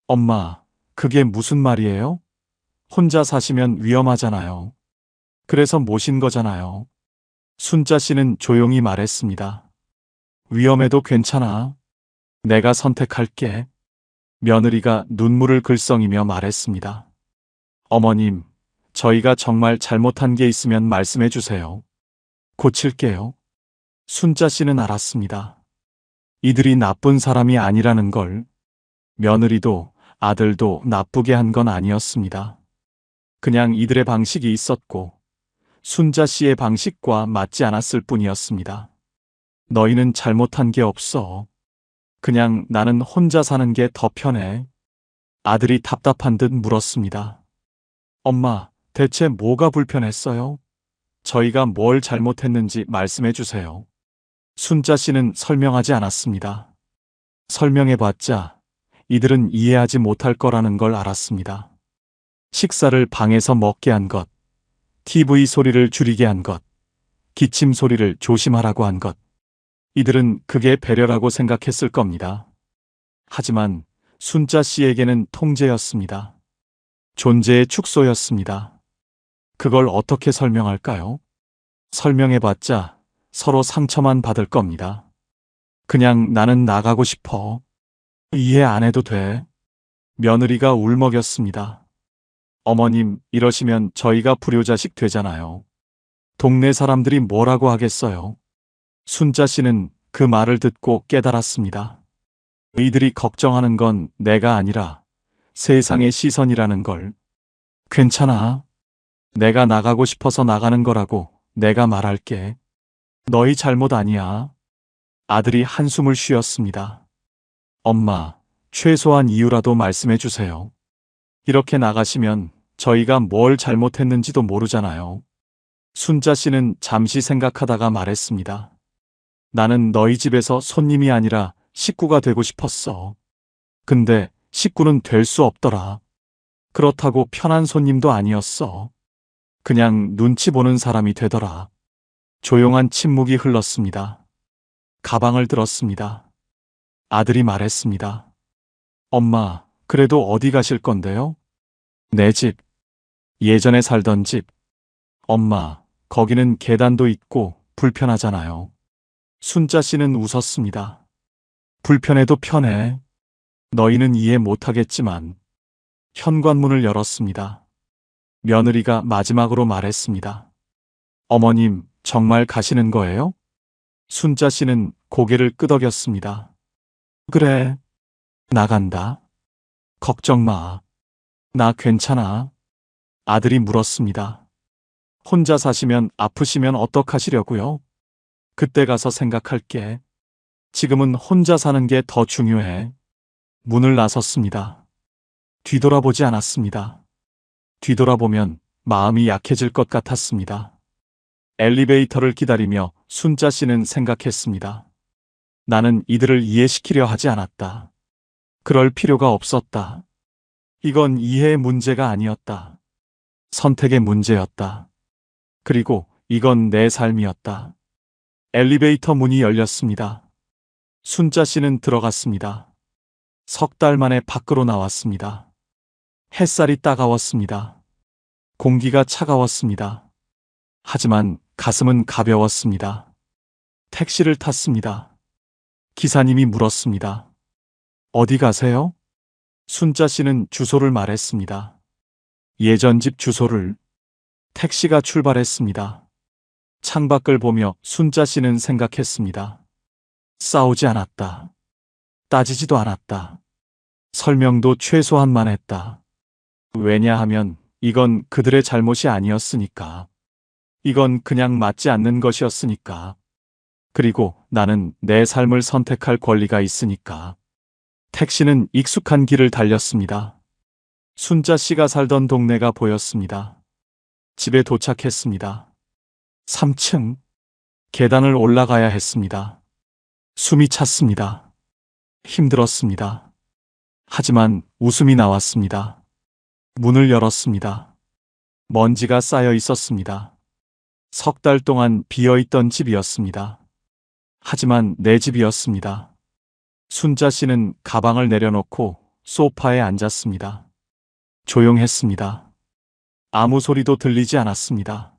A: 엄마, 그게 무슨 말이에요? 혼자 사시면 위험하잖아요. 그래서 모신 거잖아요. 순자 씨는 조용히 말했습니다. 위험해도 괜찮아. 내가 선택할게. 며느리가 눈물을 글썽이며 말했습니다. 어머님, 저희가 정말 잘못한 게 있으면 말씀해 주세요. 고칠게요. 순자 씨는 알았습니다. 이들이 나쁜 사람이 아니라는 걸. 며느리도 아들도 나쁘게 한 건 아니었습니다. 그냥 이들의 방식이 있었고 순자 씨의 방식과 맞지 않았을 뿐이었습니다. 너희는 잘못한 게 없어. 그냥 나는 혼자 사는 게 더 편해. 아들이 답답한 듯 물었습니다. 엄마, 대체 뭐가 불편했어요? 저희가 뭘 잘못했는지 말씀해 주세요. 순자 씨는 설명하지 않았습니다. 설명해봤자 이들은 이해하지 못할 거라는 걸 알았습니다. 식사를 방에서 먹게 한 것, TV 소리를 줄이게 한 것, 기침 소리를 조심하라고 한 것. 이들은 그게 배려라고 생각했을 겁니다. 하지만 순자 씨에게는 통제였습니다. 존재의 축소였습니다. 그걸 어떻게 설명할까요? 설명해봤자 서로 상처만 받을 겁니다. 그냥 나는 나가고 싶어. 이해 안 해도 돼. 며느리가 울먹였습니다. 어머님, 이러시면 저희가 불효자식 되잖아요. 동네 사람들이 뭐라고 하겠어요? 순자 씨는 그 말을 듣고 깨달았습니다. 이들이 걱정하는 건 내가 아니라 세상의 시선이라는 걸. 괜찮아. 내가 나가고 싶어서 나가는 거라고 내가 말할게. 너희 잘못 아니야. 아들이 한숨을 쉬었습니다. 엄마, 최소한 이유라도 말씀해 주세요. 이렇게 나가시면 저희가 뭘 잘못했는지도 모르잖아요. 순자 씨는 잠시 생각하다가 말했습니다. 나는 너희 집에서 손님이 아니라 식구가 되고 싶었어. 근데 식구는 될 수 없더라. 그렇다고 편한 손님도 아니었어. 그냥 눈치 보는 사람이 되더라. 조용한 침묵이 흘렀습니다. 가방을 들었습니다. 아들이 말했습니다. 엄마, 그래도 어디 가실 건데요? 내 집. 예전에 살던 집. 엄마, 거기는 계단도 있고 불편하잖아요. 순자 씨는 웃었습니다. 불편해도 편해. 너희는 이해 못하겠지만. 현관문을 열었습니다. 며느리가 마지막으로 말했습니다. 어머님, 정말 가시는 거예요? 순자 씨는 고개를 끄덕였습니다. 그래, 나간다. 걱정 마. 나 괜찮아. 아들이 물었습니다. 혼자 사시면 아프시면 어떡하시려고요? 그때 가서 생각할게. 지금은 혼자 사는 게 더 중요해. 문을 나섰습니다. 뒤돌아보지 않았습니다. 뒤돌아보면 마음이 약해질 것 같았습니다. 엘리베이터를 기다리며 순자 씨는 생각했습니다. 나는 이들을 이해시키려 하지 않았다. 그럴 필요가 없었다. 이건 이해의 문제가 아니었다. 선택의 문제였다. 그리고 이건 내 삶이었다. 엘리베이터 문이 열렸습니다. 순자 씨는 들어갔습니다. 석 달 만에 밖으로 나왔습니다. 햇살이 따가웠습니다. 공기가 차가웠습니다. 하지만 가슴은 가벼웠습니다. 택시를 탔습니다. 기사님이 물었습니다. 어디 가세요? 순자 씨는 주소를 말했습니다. 예전 집 주소를. 택시가 출발했습니다. 창밖을 보며 순자 씨는 생각했습니다. 싸우지 않았다. 따지지도 않았다. 설명도 최소한만 했다. 왜냐하면 이건 그들의 잘못이 아니었으니까. 이건 그냥 맞지 않는 것이었으니까. 그리고 나는 내 삶을 선택할 권리가 있으니까. 택시는 익숙한 길을 달렸습니다. 순자 씨가 살던 동네가 보였습니다. 집에 도착했습니다. 3층. 계단을 올라가야 했습니다. 숨이 찼습니다. 힘들었습니다. 하지만 웃음이 나왔습니다. 문을 열었습니다. 먼지가 쌓여 있었습니다. 3달 동안 비어있던 집이었습니다. 하지만 내 집이었습니다. 순자 씨는 가방을 내려놓고 소파에 앉았습니다. 조용했습니다. 아무 소리도 들리지 않았습니다.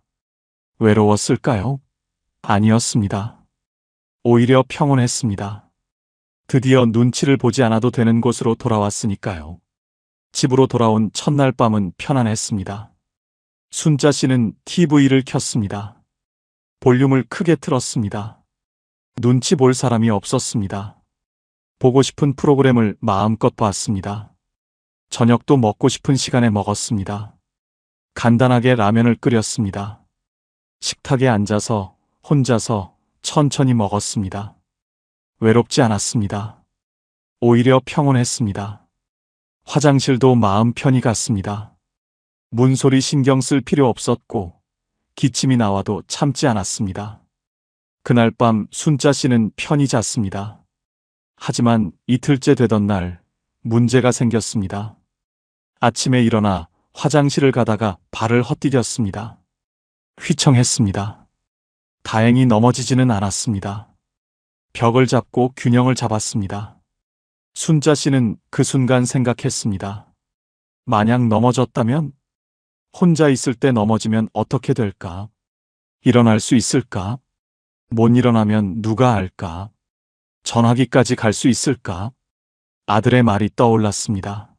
A: 외로웠을까요? 아니었습니다. 오히려 평온했습니다. 드디어 눈치를 보지 않아도 되는 곳으로 돌아왔으니까요. 집으로 돌아온 첫날 밤은 편안했습니다. 순자 씨는 TV를 켰습니다. 볼륨을 크게 틀었습니다. 눈치 볼 사람이 없었습니다. 보고 싶은 프로그램을 마음껏 봤습니다. 저녁도 먹고 싶은 시간에 먹었습니다. 간단하게 라면을 끓였습니다. 식탁에 앉아서 혼자서 천천히 먹었습니다. 외롭지 않았습니다. 오히려 평온했습니다. 화장실도 마음 편히 갔습니다. 문소리 신경 쓸 필요 없었고 기침이 나와도 참지 않았습니다. 그날 밤 순자 씨는 편히 잤습니다. 하지만 이틀째 되던 날 문제가 생겼습니다. 아침에 일어나 화장실을 가다가 발을 헛디뎠습니다. 휘청했습니다. 다행히 넘어지지는 않았습니다. 벽을 잡고 균형을 잡았습니다. 순자 씨는 그 순간 생각했습니다. 만약 넘어졌다면? 혼자 있을 때 넘어지면 어떻게 될까? 일어날 수 있을까? 못 일어나면 누가 알까? 전화기까지 갈 수 있을까? 아들의 말이 떠올랐습니다.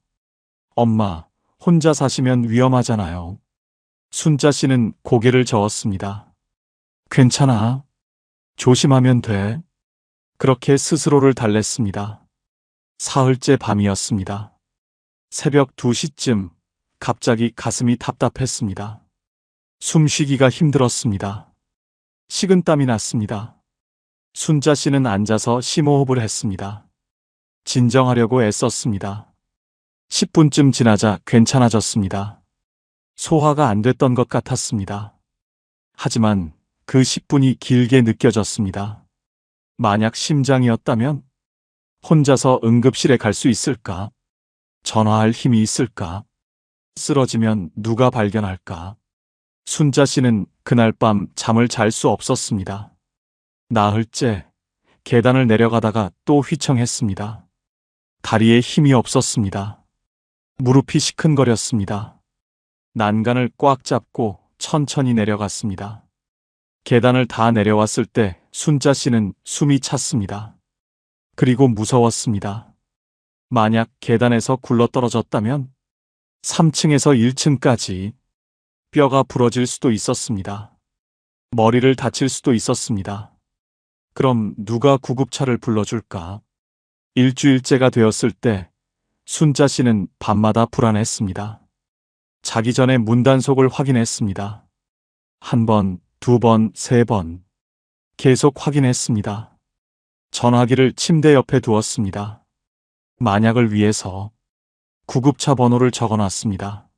A: 엄마, 혼자 사시면 위험하잖아요. 순자 씨는 고개를 저었습니다. 괜찮아. 조심하면 돼. 그렇게 스스로를 달랬습니다. 사흘째 밤이었습니다. 새벽 2시쯤 갑자기 가슴이 답답했습니다. 숨쉬기가 힘들었습니다. 식은땀이 났습니다. 순자 씨는 앉아서 심호흡을 했습니다. 진정하려고 애썼습니다. 10분쯤 지나자 괜찮아졌습니다. 소화가 안 됐던 것 같았습니다. 하지만 그 10분이 길게 느껴졌습니다. 만약 심장이었다면? 혼자서 응급실에 갈 수 있을까? 전화할 힘이 있을까? 쓰러지면 누가 발견할까? 순자 씨는 그날 밤 잠을 잘 수 없었습니다. 나흘째 계단을 내려가다가 또 휘청했습니다. 다리에 힘이 없었습니다. 무릎이 시큰거렸습니다. 난간을 꽉 잡고 천천히 내려갔습니다. 계단을 다 내려왔을 때 순자 씨는 숨이 찼습니다. 그리고 무서웠습니다. 만약 계단에서 굴러떨어졌다면 3층에서 1층까지 뼈가 부러질 수도 있었습니다. 머리를 다칠 수도 있었습니다. 그럼 누가 구급차를 불러줄까? 일주일째가 되었을 때 순자 씨는 밤마다 불안했습니다. 자기 전에 문단속을 확인했습니다. 1번, 2번, 3번. 계속 확인했습니다. 전화기를 침대 옆에 두었습니다. 만약을 위해서 구급차 번호를 적어놨습니다.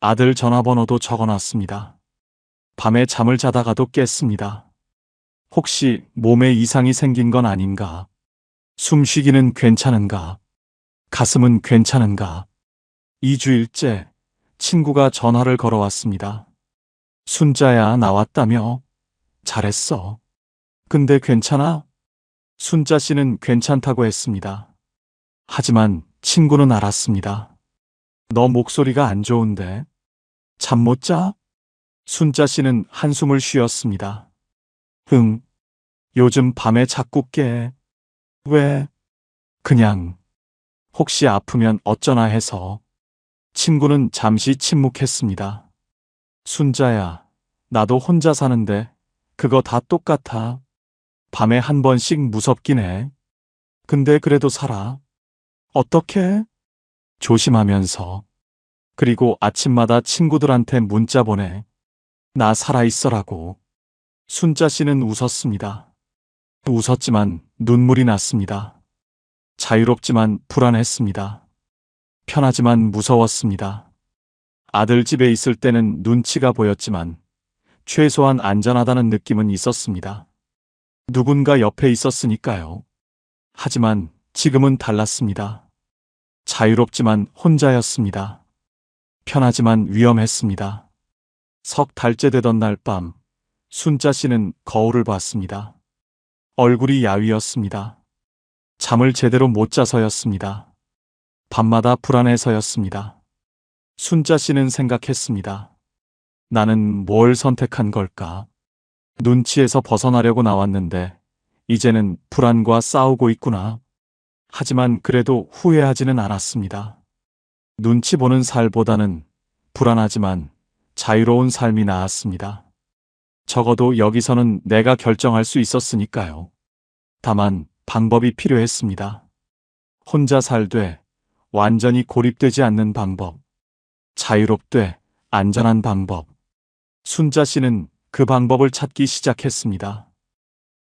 A: 아들 전화번호도 적어놨습니다. 밤에 잠을 자다가도 깼습니다. 혹시 몸에 이상이 생긴 건 아닌가? 숨쉬기는 괜찮은가? 가슴은 괜찮은가? 2주일째 친구가 전화를 걸어왔습니다. 순자야, 나왔다며? 잘했어. 근데 괜찮아? 순자 씨는 괜찮다고 했습니다. 하지만 친구는 알았습니다. 너 목소리가 안 좋은데? 잠 못 자? 순자 씨는 한숨을 쉬었습니다. 응, 요즘 밤에 자꾸 깨. 왜? 그냥, 혹시 아프면 어쩌나 해서. 친구는 잠시 침묵했습니다. 순자야, 나도 혼자 사는데, 그거 다 똑같아. 밤에 한 번씩 무섭긴 해. 근데 그래도 살아. 어떻게? 조심하면서. 그리고 아침마다 친구들한테 문자 보내. 나 살아있어라고. 순자 씨는 웃었습니다. 웃었지만 눈물이 났습니다. 자유롭지만 불안했습니다. 편하지만 무서웠습니다. 아들 집에 있을 때는 눈치가 보였지만 최소한 안전하다는 느낌은 있었습니다. 누군가 옆에 있었으니까요. 하지만 지금은 달랐습니다. 자유롭지만 혼자였습니다. 편하지만 위험했습니다. 석 달째 되던 날 밤, 순자 씨는 거울을 봤습니다. 얼굴이 야위었습니다. 잠을 제대로 못 자서였습니다. 밤마다 불안해서였습니다. 순자 씨는 생각했습니다. 나는 뭘 선택한 걸까? 눈치에서 벗어나려고 나왔는데 이제는 불안과 싸우고 있구나. 하지만 그래도 후회하지는 않았습니다. 눈치 보는 살보다는 불안하지만 자유로운 삶이 나았습니다. 적어도 여기서는 내가 결정할 수 있었으니까요. 다만 방법이 필요했습니다. 혼자 살되 완전히 고립되지 않는 방법. 자유롭되 안전한 방법. 순자 씨는 그 방법을 찾기 시작했습니다.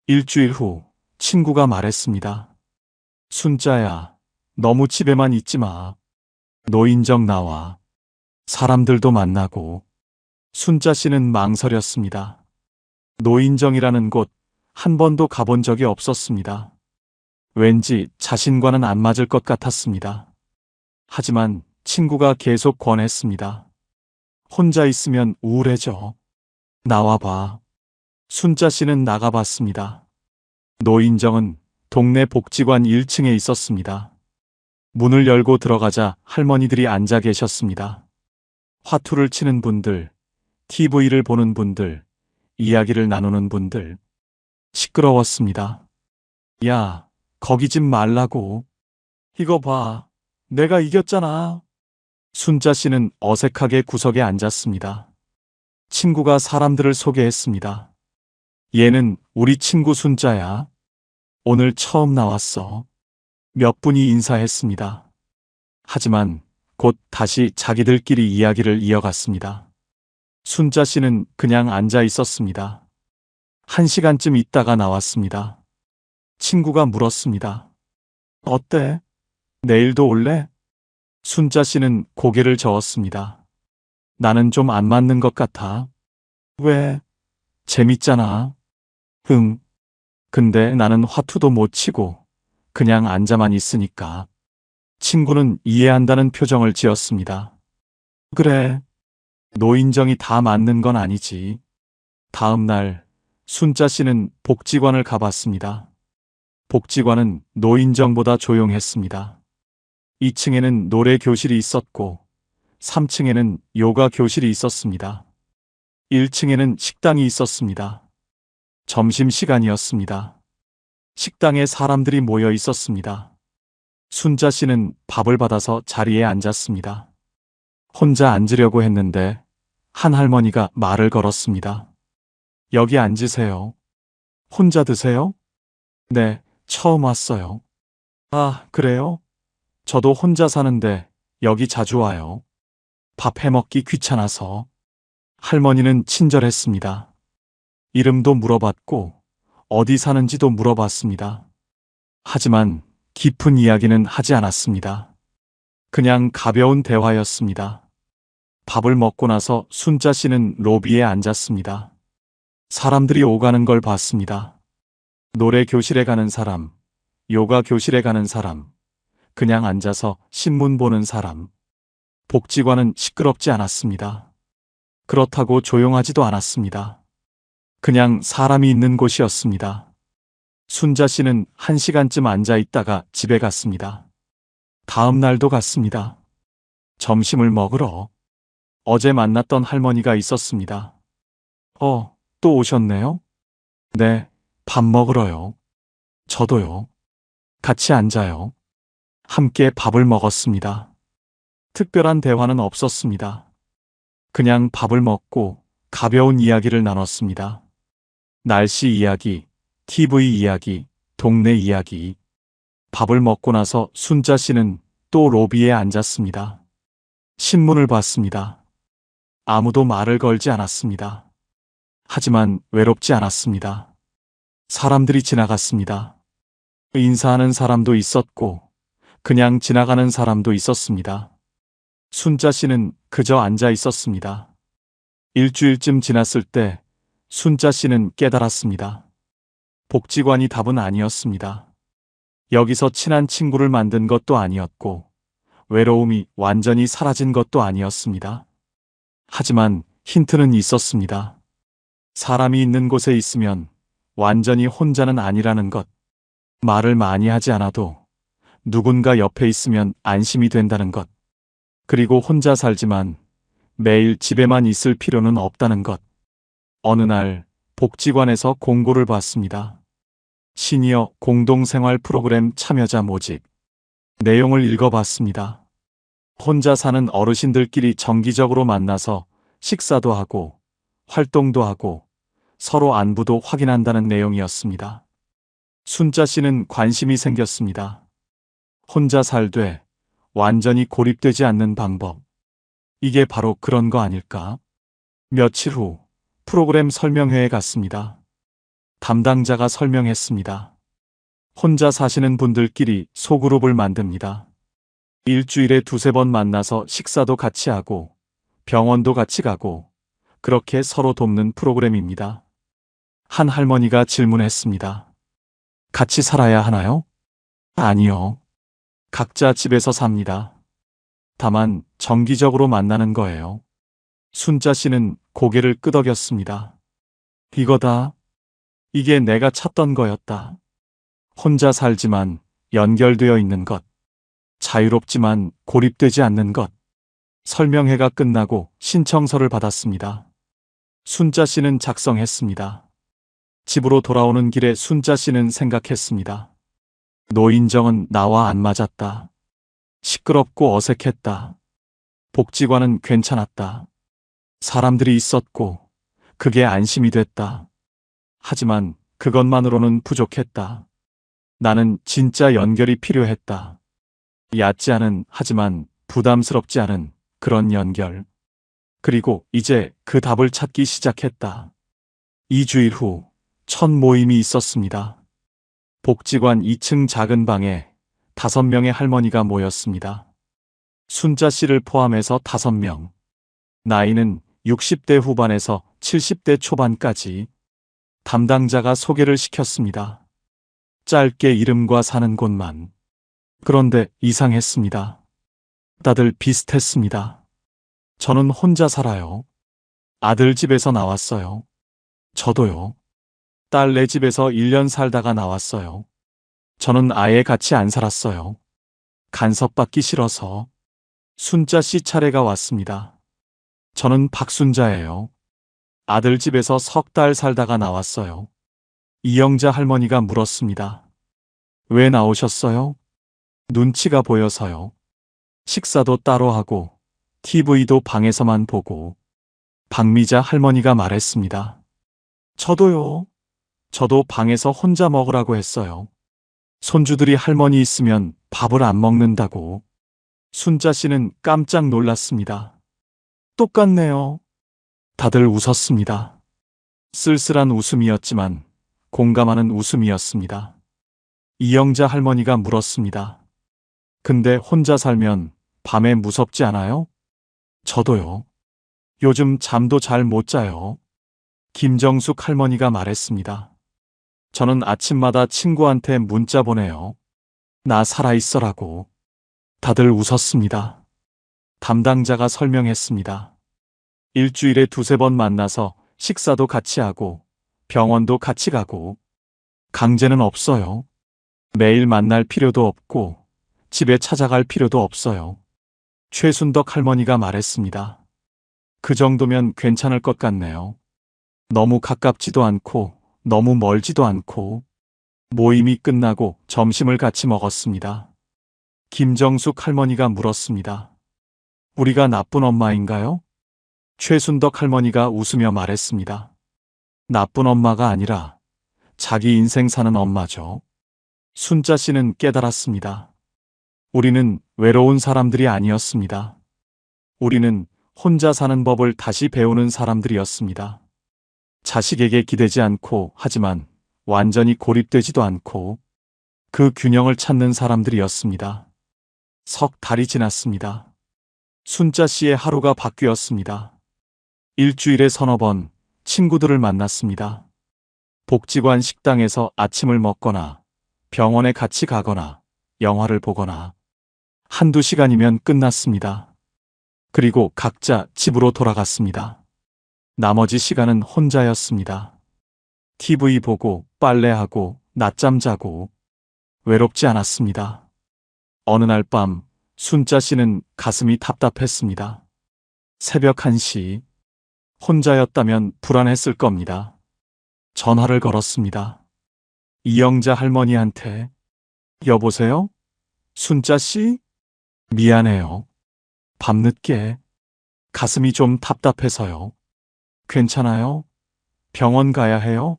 A: 일주일 후 친구가 말했습니다. 순자야, 너무 집에만 있지 마. 노인정 나와. 사람들도 만나고. 순자 씨는 망설였습니다. 노인정이라는 곳 한 번도 가본 적이 없었습니다. 왠지 자신과는 안 맞을 것 같았습니다. 하지만 친구가 계속 권했습니다. 혼자 있으면 우울해져. 나와봐. 순자 씨는 나가봤습니다. 노인정은 동네 복지관 1층에 있었습니다. 문을 열고 들어가자 할머니들이 앉아 계셨습니다. 화투를 치는 분들, TV를 보는 분들, 이야기를 나누는 분들. 시끄러웠습니다. 야, 거기 집 말라고. 이거 봐. 내가 이겼잖아. 순자 씨는 어색하게 구석에 앉았습니다. 친구가 사람들을 소개했습니다. 얘는 우리 친구 순자야. 오늘 처음 나왔어. 몇 분이 인사했습니다. 하지만 곧 다시 자기들끼리 이야기를 이어갔습니다. 순자 씨는 그냥 앉아 있었습니다. 1시간쯤 있다가 나왔습니다. 친구가 물었습니다. 어때? 내일도 올래? 순자 씨는 고개를 저었습니다. 나는 좀 안 맞는 것 같아. 왜? 재밌잖아. 응. 근데 나는 화투도 못 치고 그냥 앉아만 있으니까. 친구는 이해한다는 표정을 지었습니다. 그래. 노인정이 다 맞는 건 아니지. 다음 날 순자 씨는 복지관을 가봤습니다. 복지관은 노인정보다 조용했습니다. 2층에는 노래 교실이 있었고 3층에는 요가 교실이 있었습니다. 1층에는 식당이 있었습니다. 점심시간이었습니다. 식당에 사람들이 모여 있었습니다. 순자 씨는 밥을 받아서 자리에 앉았습니다. 혼자 앉으려고 했는데 한 할머니가 말을 걸었습니다. 여기 앉으세요. 혼자 드세요? 네, 처음 왔어요. 아, 그래요? 저도 혼자 사는데 여기 자주 와요. 밥 해먹기 귀찮아서. 할머니는 친절했습니다. 이름도 물어봤고 어디 사는지도 물어봤습니다. 하지만 깊은 이야기는 하지 않았습니다. 그냥 가벼운 대화였습니다. 밥을 먹고 나서 순자 씨는 로비에 앉았습니다. 사람들이 오가는 걸 봤습니다. 노래 교실에 가는 사람, 요가 교실에 가는 사람, 그냥 앉아서 신문 보는 사람. 복지관은 시끄럽지 않았습니다. 그렇다고 조용하지도 않았습니다. 그냥 사람이 있는 곳이었습니다. 순자 씨는 1시간쯤 앉아 있다가 집에 갔습니다. 다음 날도 갔습니다. 점심을 먹으러. 어제 만났던 할머니가 있었습니다. 또 오셨네요? 네, 밥 먹으러요. 저도요. 같이 앉아요. 함께 밥을 먹었습니다. 특별한 대화는 없었습니다. 그냥 밥을 먹고 가벼운 이야기를 나눴습니다. 날씨 이야기, TV 이야기, 동네 이야기. 밥을 먹고 나서 순자 씨는 또 로비에 앉았습니다. 신문을 봤습니다. 아무도 말을 걸지 않았습니다. 하지만 외롭지 않았습니다. 사람들이 지나갔습니다. 인사하는 사람도 있었고, 그냥 지나가는 사람도 있었습니다. 순자 씨는 그저 앉아 있었습니다. 일주일쯤 지났을 때 순자 씨는 깨달았습니다. 복지관이 답은 아니었습니다. 여기서 친한 친구를 만든 것도 아니었고, 외로움이 완전히 사라진 것도 아니었습니다. 하지만 힌트는 있었습니다. 사람이 있는 곳에 있으면 완전히 혼자는 아니라는 것. 말을 많이 하지 않아도 누군가 옆에 있으면 안심이 된다는 것. 그리고 혼자 살지만 매일 집에만 있을 필요는 없다는 것. 어느 날 복지관에서 공고를 봤습니다. 시니어 공동생활 프로그램 참여자 모집. 내용을 읽어봤습니다. 혼자 사는 어르신들끼리 정기적으로 만나서 식사도 하고 활동도 하고 서로 안부도 확인한다는 내용이었습니다. 순자 씨는 관심이 생겼습니다. 혼자 살되 완전히 고립되지 않는 방법. 이게 바로 그런 거 아닐까? 며칠 후 프로그램 설명회에 갔습니다. 담당자가 설명했습니다. 혼자 사시는 분들끼리 소그룹을 만듭니다. 일주일에 두세 번 만나서 식사도 같이 하고 병원도 같이 가고 그렇게 서로 돕는 프로그램입니다. 한 할머니가 질문했습니다. 같이 살아야 하나요? 아니요. 각자 집에서 삽니다. 다만 정기적으로 만나는 거예요. 순자 씨는 고개를 끄덕였습니다. 이거다. 이게 내가 찾던 거였다. 혼자 살지만 연결되어 있는 것. 자유롭지만 고립되지 않는 것. 설명회가 끝나고 신청서를 받았습니다. 순자 씨는 작성했습니다. 집으로 돌아오는 길에 순자 씨는 생각했습니다. 노인정은 나와 안 맞았다. 시끄럽고 어색했다. 복지관은 괜찮았다. 사람들이 있었고 그게 안심이 됐다. 하지만 그것만으로는 부족했다. 나는 진짜 연결이 필요했다. 얕지 않은 하지만 부담스럽지 않은 그런 연결. 그리고 이제 그 답을 찾기 시작했다. 2주일 후 첫 모임이 있었습니다. 복지관 2층 작은 방에 5명의 할머니가 모였습니다. 순자 씨를 포함해서 5명. 나이는 60대 후반에서 70대 초반까지. 담당자가 소개를 시켰습니다. 짧게 이름과 사는 곳만. 그런데 이상했습니다. 다들 비슷했습니다. 저는 혼자 살아요. 아들 집에서 나왔어요. 저도요. 딸네 집에서 1년 살다가 나왔어요. 저는 아예 같이 안 살았어요. 간섭받기 싫어서. 순자 씨 차례가 왔습니다. 저는 박순자예요. 아들 집에서 3달 살다가 나왔어요. 이영자 할머니가 물었습니다. 왜 나오셨어요? 눈치가 보여서요. 식사도 따로 하고 TV도 방에서만 보고. 박미자 할머니가 말했습니다. 저도요. 저도 방에서 혼자 먹으라고 했어요. 손주들이 할머니 있으면 밥을 안 먹는다고. 순자 씨는 깜짝 놀랐습니다. 똑같네요. 다들 웃었습니다. 쓸쓸한 웃음이었지만 공감하는 웃음이었습니다. 이영자 할머니가 물었습니다. 근데 혼자 살면 밤에 무섭지 않아요? 저도요. 요즘 잠도 잘 못 자요. 김정숙 할머니가 말했습니다. 저는 아침마다 친구한테 문자 보내요. 나 살아있어라고. 다들 웃었습니다. 담당자가 설명했습니다. 일주일에 두세 번 만나서 식사도 같이 하고 병원도 같이 가고. 강제는 없어요. 매일 만날 필요도 없고 집에 찾아갈 필요도 없어요. 최순덕 할머니가 말했습니다. 그 정도면 괜찮을 것 같네요. 너무 가깝지도 않고 너무 멀지도 않고. 모임이 끝나고 점심을 같이 먹었습니다. 김정숙 할머니가 물었습니다. 우리가 나쁜 엄마인가요? 최순덕 할머니가 웃으며 말했습니다. 나쁜 엄마가 아니라 자기 인생 사는 엄마죠. 순자 씨는 깨달았습니다. 우리는 외로운 사람들이 아니었습니다. 우리는 혼자 사는 법을 다시 배우는 사람들이었습니다. 자식에게 기대지 않고 하지만 완전히 고립되지도 않고 그 균형을 찾는 사람들이었습니다. 석 달이 지났습니다. 순자 씨의 하루가 바뀌었습니다. 일주일에 서너 번 친구들을 만났습니다. 복지관 식당에서 아침을 먹거나 병원에 같이 가거나 영화를 보거나 한두 시간이면 끝났습니다. 그리고 각자 집으로 돌아갔습니다. 나머지 시간은 혼자였습니다. TV 보고 빨래하고 낮잠 자고 외롭지 않았습니다. 어느 날 밤 순자 씨는 가슴이 답답했습니다. 새벽 1시 혼자였다면 불안했을 겁니다. 전화를 걸었습니다. 이영자 할머니한테. 여보세요? 순자 씨? 미안해요. 밤늦게 가슴이 좀 답답해서요. 괜찮아요? 병원 가야 해요?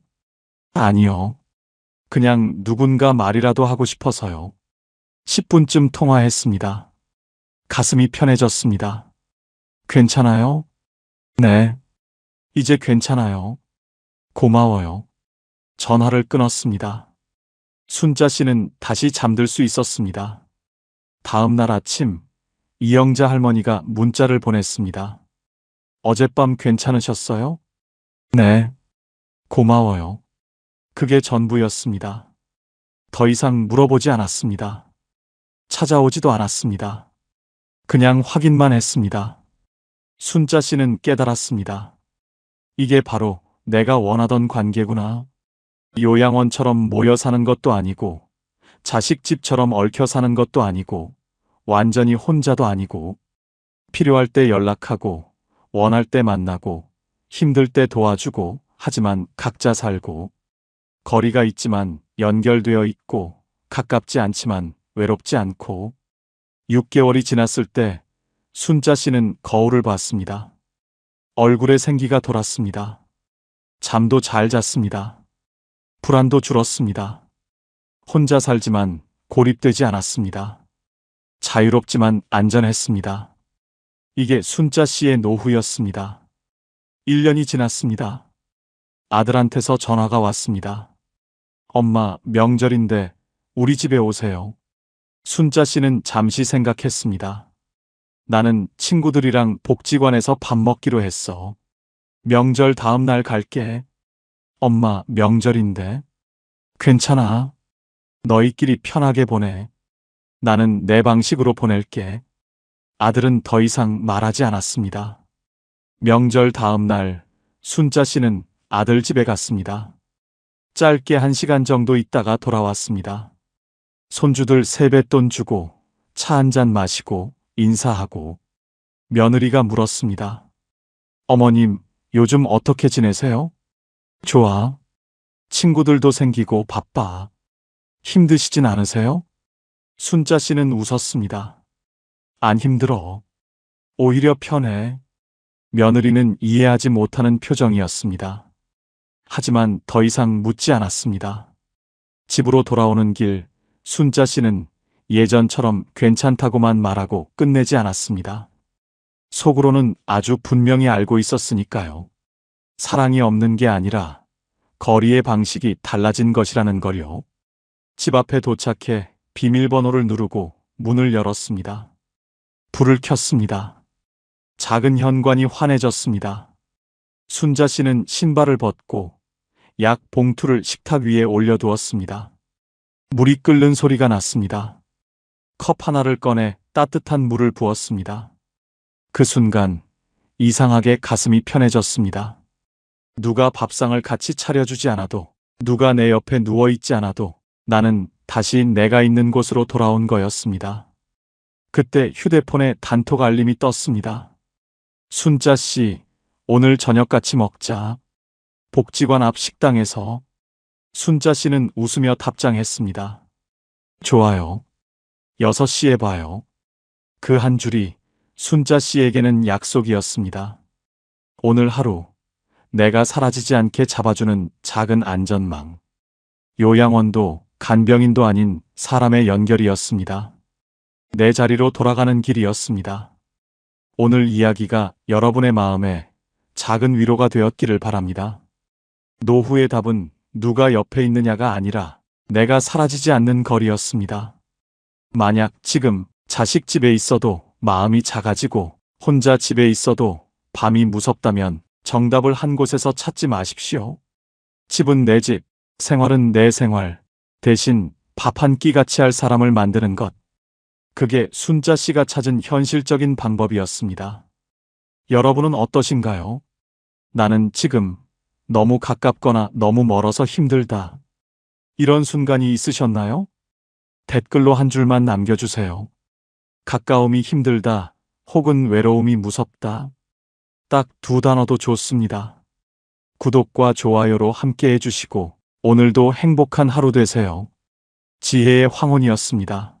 A: 아니요. 그냥 누군가 말이라도 하고 싶어서요. 10분쯤 통화했습니다. 가슴이 편해졌습니다. 괜찮아요? 네. 이제 괜찮아요. 고마워요. 전화를 끊었습니다. 순자 씨는 다시 잠들 수 있었습니다. 다음 날 아침 이영자 할머니가 문자를 보냈습니다. 어젯밤 괜찮으셨어요? 네. 고마워요. 그게 전부였습니다. 더 이상 물어보지 않았습니다. 찾아오지도 않았습니다. 그냥 확인만 했습니다. 순자 씨는 깨달았습니다. 이게 바로 내가 원하던 관계구나. 요양원처럼 모여 사는 것도 아니고, 자식집처럼 얽혀 사는 것도 아니고, 완전히 혼자도 아니고, 필요할 때 연락하고, 원할 때 만나고, 힘들 때 도와주고, 하지만 각자 살고, 거리가 있지만 연결되어 있고, 가깝지 않지만 외롭지 않고. 6개월이 지났을 때 순자 씨는 거울을 봤습니다. 얼굴에 생기가 돌았습니다. 잠도 잘 잤습니다. 불안도 줄었습니다. 혼자 살지만 고립되지 않았습니다. 자유롭지만 안전했습니다. 이게 순자 씨의 노후였습니다. 1년이 지났습니다. 아들한테서 전화가 왔습니다. 엄마, 명절인데 우리 집에 오세요. 순자 씨는 잠시 생각했습니다. 나는 친구들이랑 복지관에서 밥 먹기로 했어. 명절 다음 날 갈게. 엄마, 명절인데. 괜찮아. 너희끼리 편하게 보내. 나는 내 방식으로 보낼게. 아들은 더 이상 말하지 않았습니다. 명절 다음 날 순자 씨는 아들 집에 갔습니다. 짧게 1시간 정도 있다가 돌아왔습니다. 손주들 세뱃돈 주고 차 한잔 마시고 인사하고. 며느리가 물었습니다. 어머님, 요즘 어떻게 지내세요? 좋아. 친구들도 생기고 바빠. 힘드시진 않으세요? 순자 씨는 웃었습니다. 안 힘들어. 오히려 편해. 며느리는 이해하지 못하는 표정이었습니다. 하지만 더 이상 묻지 않았습니다. 집으로 돌아오는 길, 순자 씨는 예전처럼 괜찮다고만 말하고 끝내지 않았습니다. 속으로는 아주 분명히 알고 있었으니까요. 사랑이 없는 게 아니라 거리의 방식이 달라진 것이라는 걸요. 집 앞에 도착해 비밀번호를 누르고 문을 열었습니다. 불을 켰습니다. 작은 현관이 환해졌습니다. 순자 씨는 신발을 벗고 약 봉투를 식탁 위에 올려두었습니다. 물이 끓는 소리가 났습니다. 컵 하나를 꺼내 따뜻한 물을 부었습니다. 그 순간 이상하게 가슴이 편해졌습니다. 누가 밥상을 같이 차려주지 않아도, 누가 내 옆에 누워있지 않아도 나는 다시 내가 있는 곳으로 돌아온 거였습니다. 그때 휴대폰에 단톡 알림이 떴습니다. 순자 씨, 오늘 저녁 같이 먹자. 복지관 앞 식당에서 순자 씨는 웃으며 답장했습니다. 좋아요. 6시에 봐요. 그 한 줄이 순자 씨에게는 약속이었습니다. 오늘 하루 내가 사라지지 않게 잡아주는 작은 안전망. 요양원도 간병인도 아닌 사람의 연결이었습니다. 내 자리로 돌아가는 길이었습니다. 오늘 이야기가 여러분의 마음에 작은 위로가 되었기를 바랍니다. 노후의 답은 누가 옆에 있느냐가 아니라 내가 사라지지 않는 거리였습니다. 만약 지금 자식 집에 있어도 마음이 작아지고 혼자 집에 있어도 밤이 무섭다면 정답을 한 곳에서 찾지 마십시오. 집은 내 집, 생활은 내 생활. 대신 밥 한 끼 같이 할 사람을 만드는 것. 그게 순자 씨가 찾은 현실적인 방법이었습니다. 여러분은 어떠신가요? 나는 지금 너무 가깝거나 너무 멀어서 힘들다. 이런 순간이 있으셨나요? 댓글로 한 줄만 남겨주세요. 가까움이 힘들다 혹은 외로움이 무섭다. 딱 2단어도 좋습니다. 구독과 좋아요로 함께 해주시고 오늘도 행복한 하루 되세요. 지혜의 황혼이었습니다.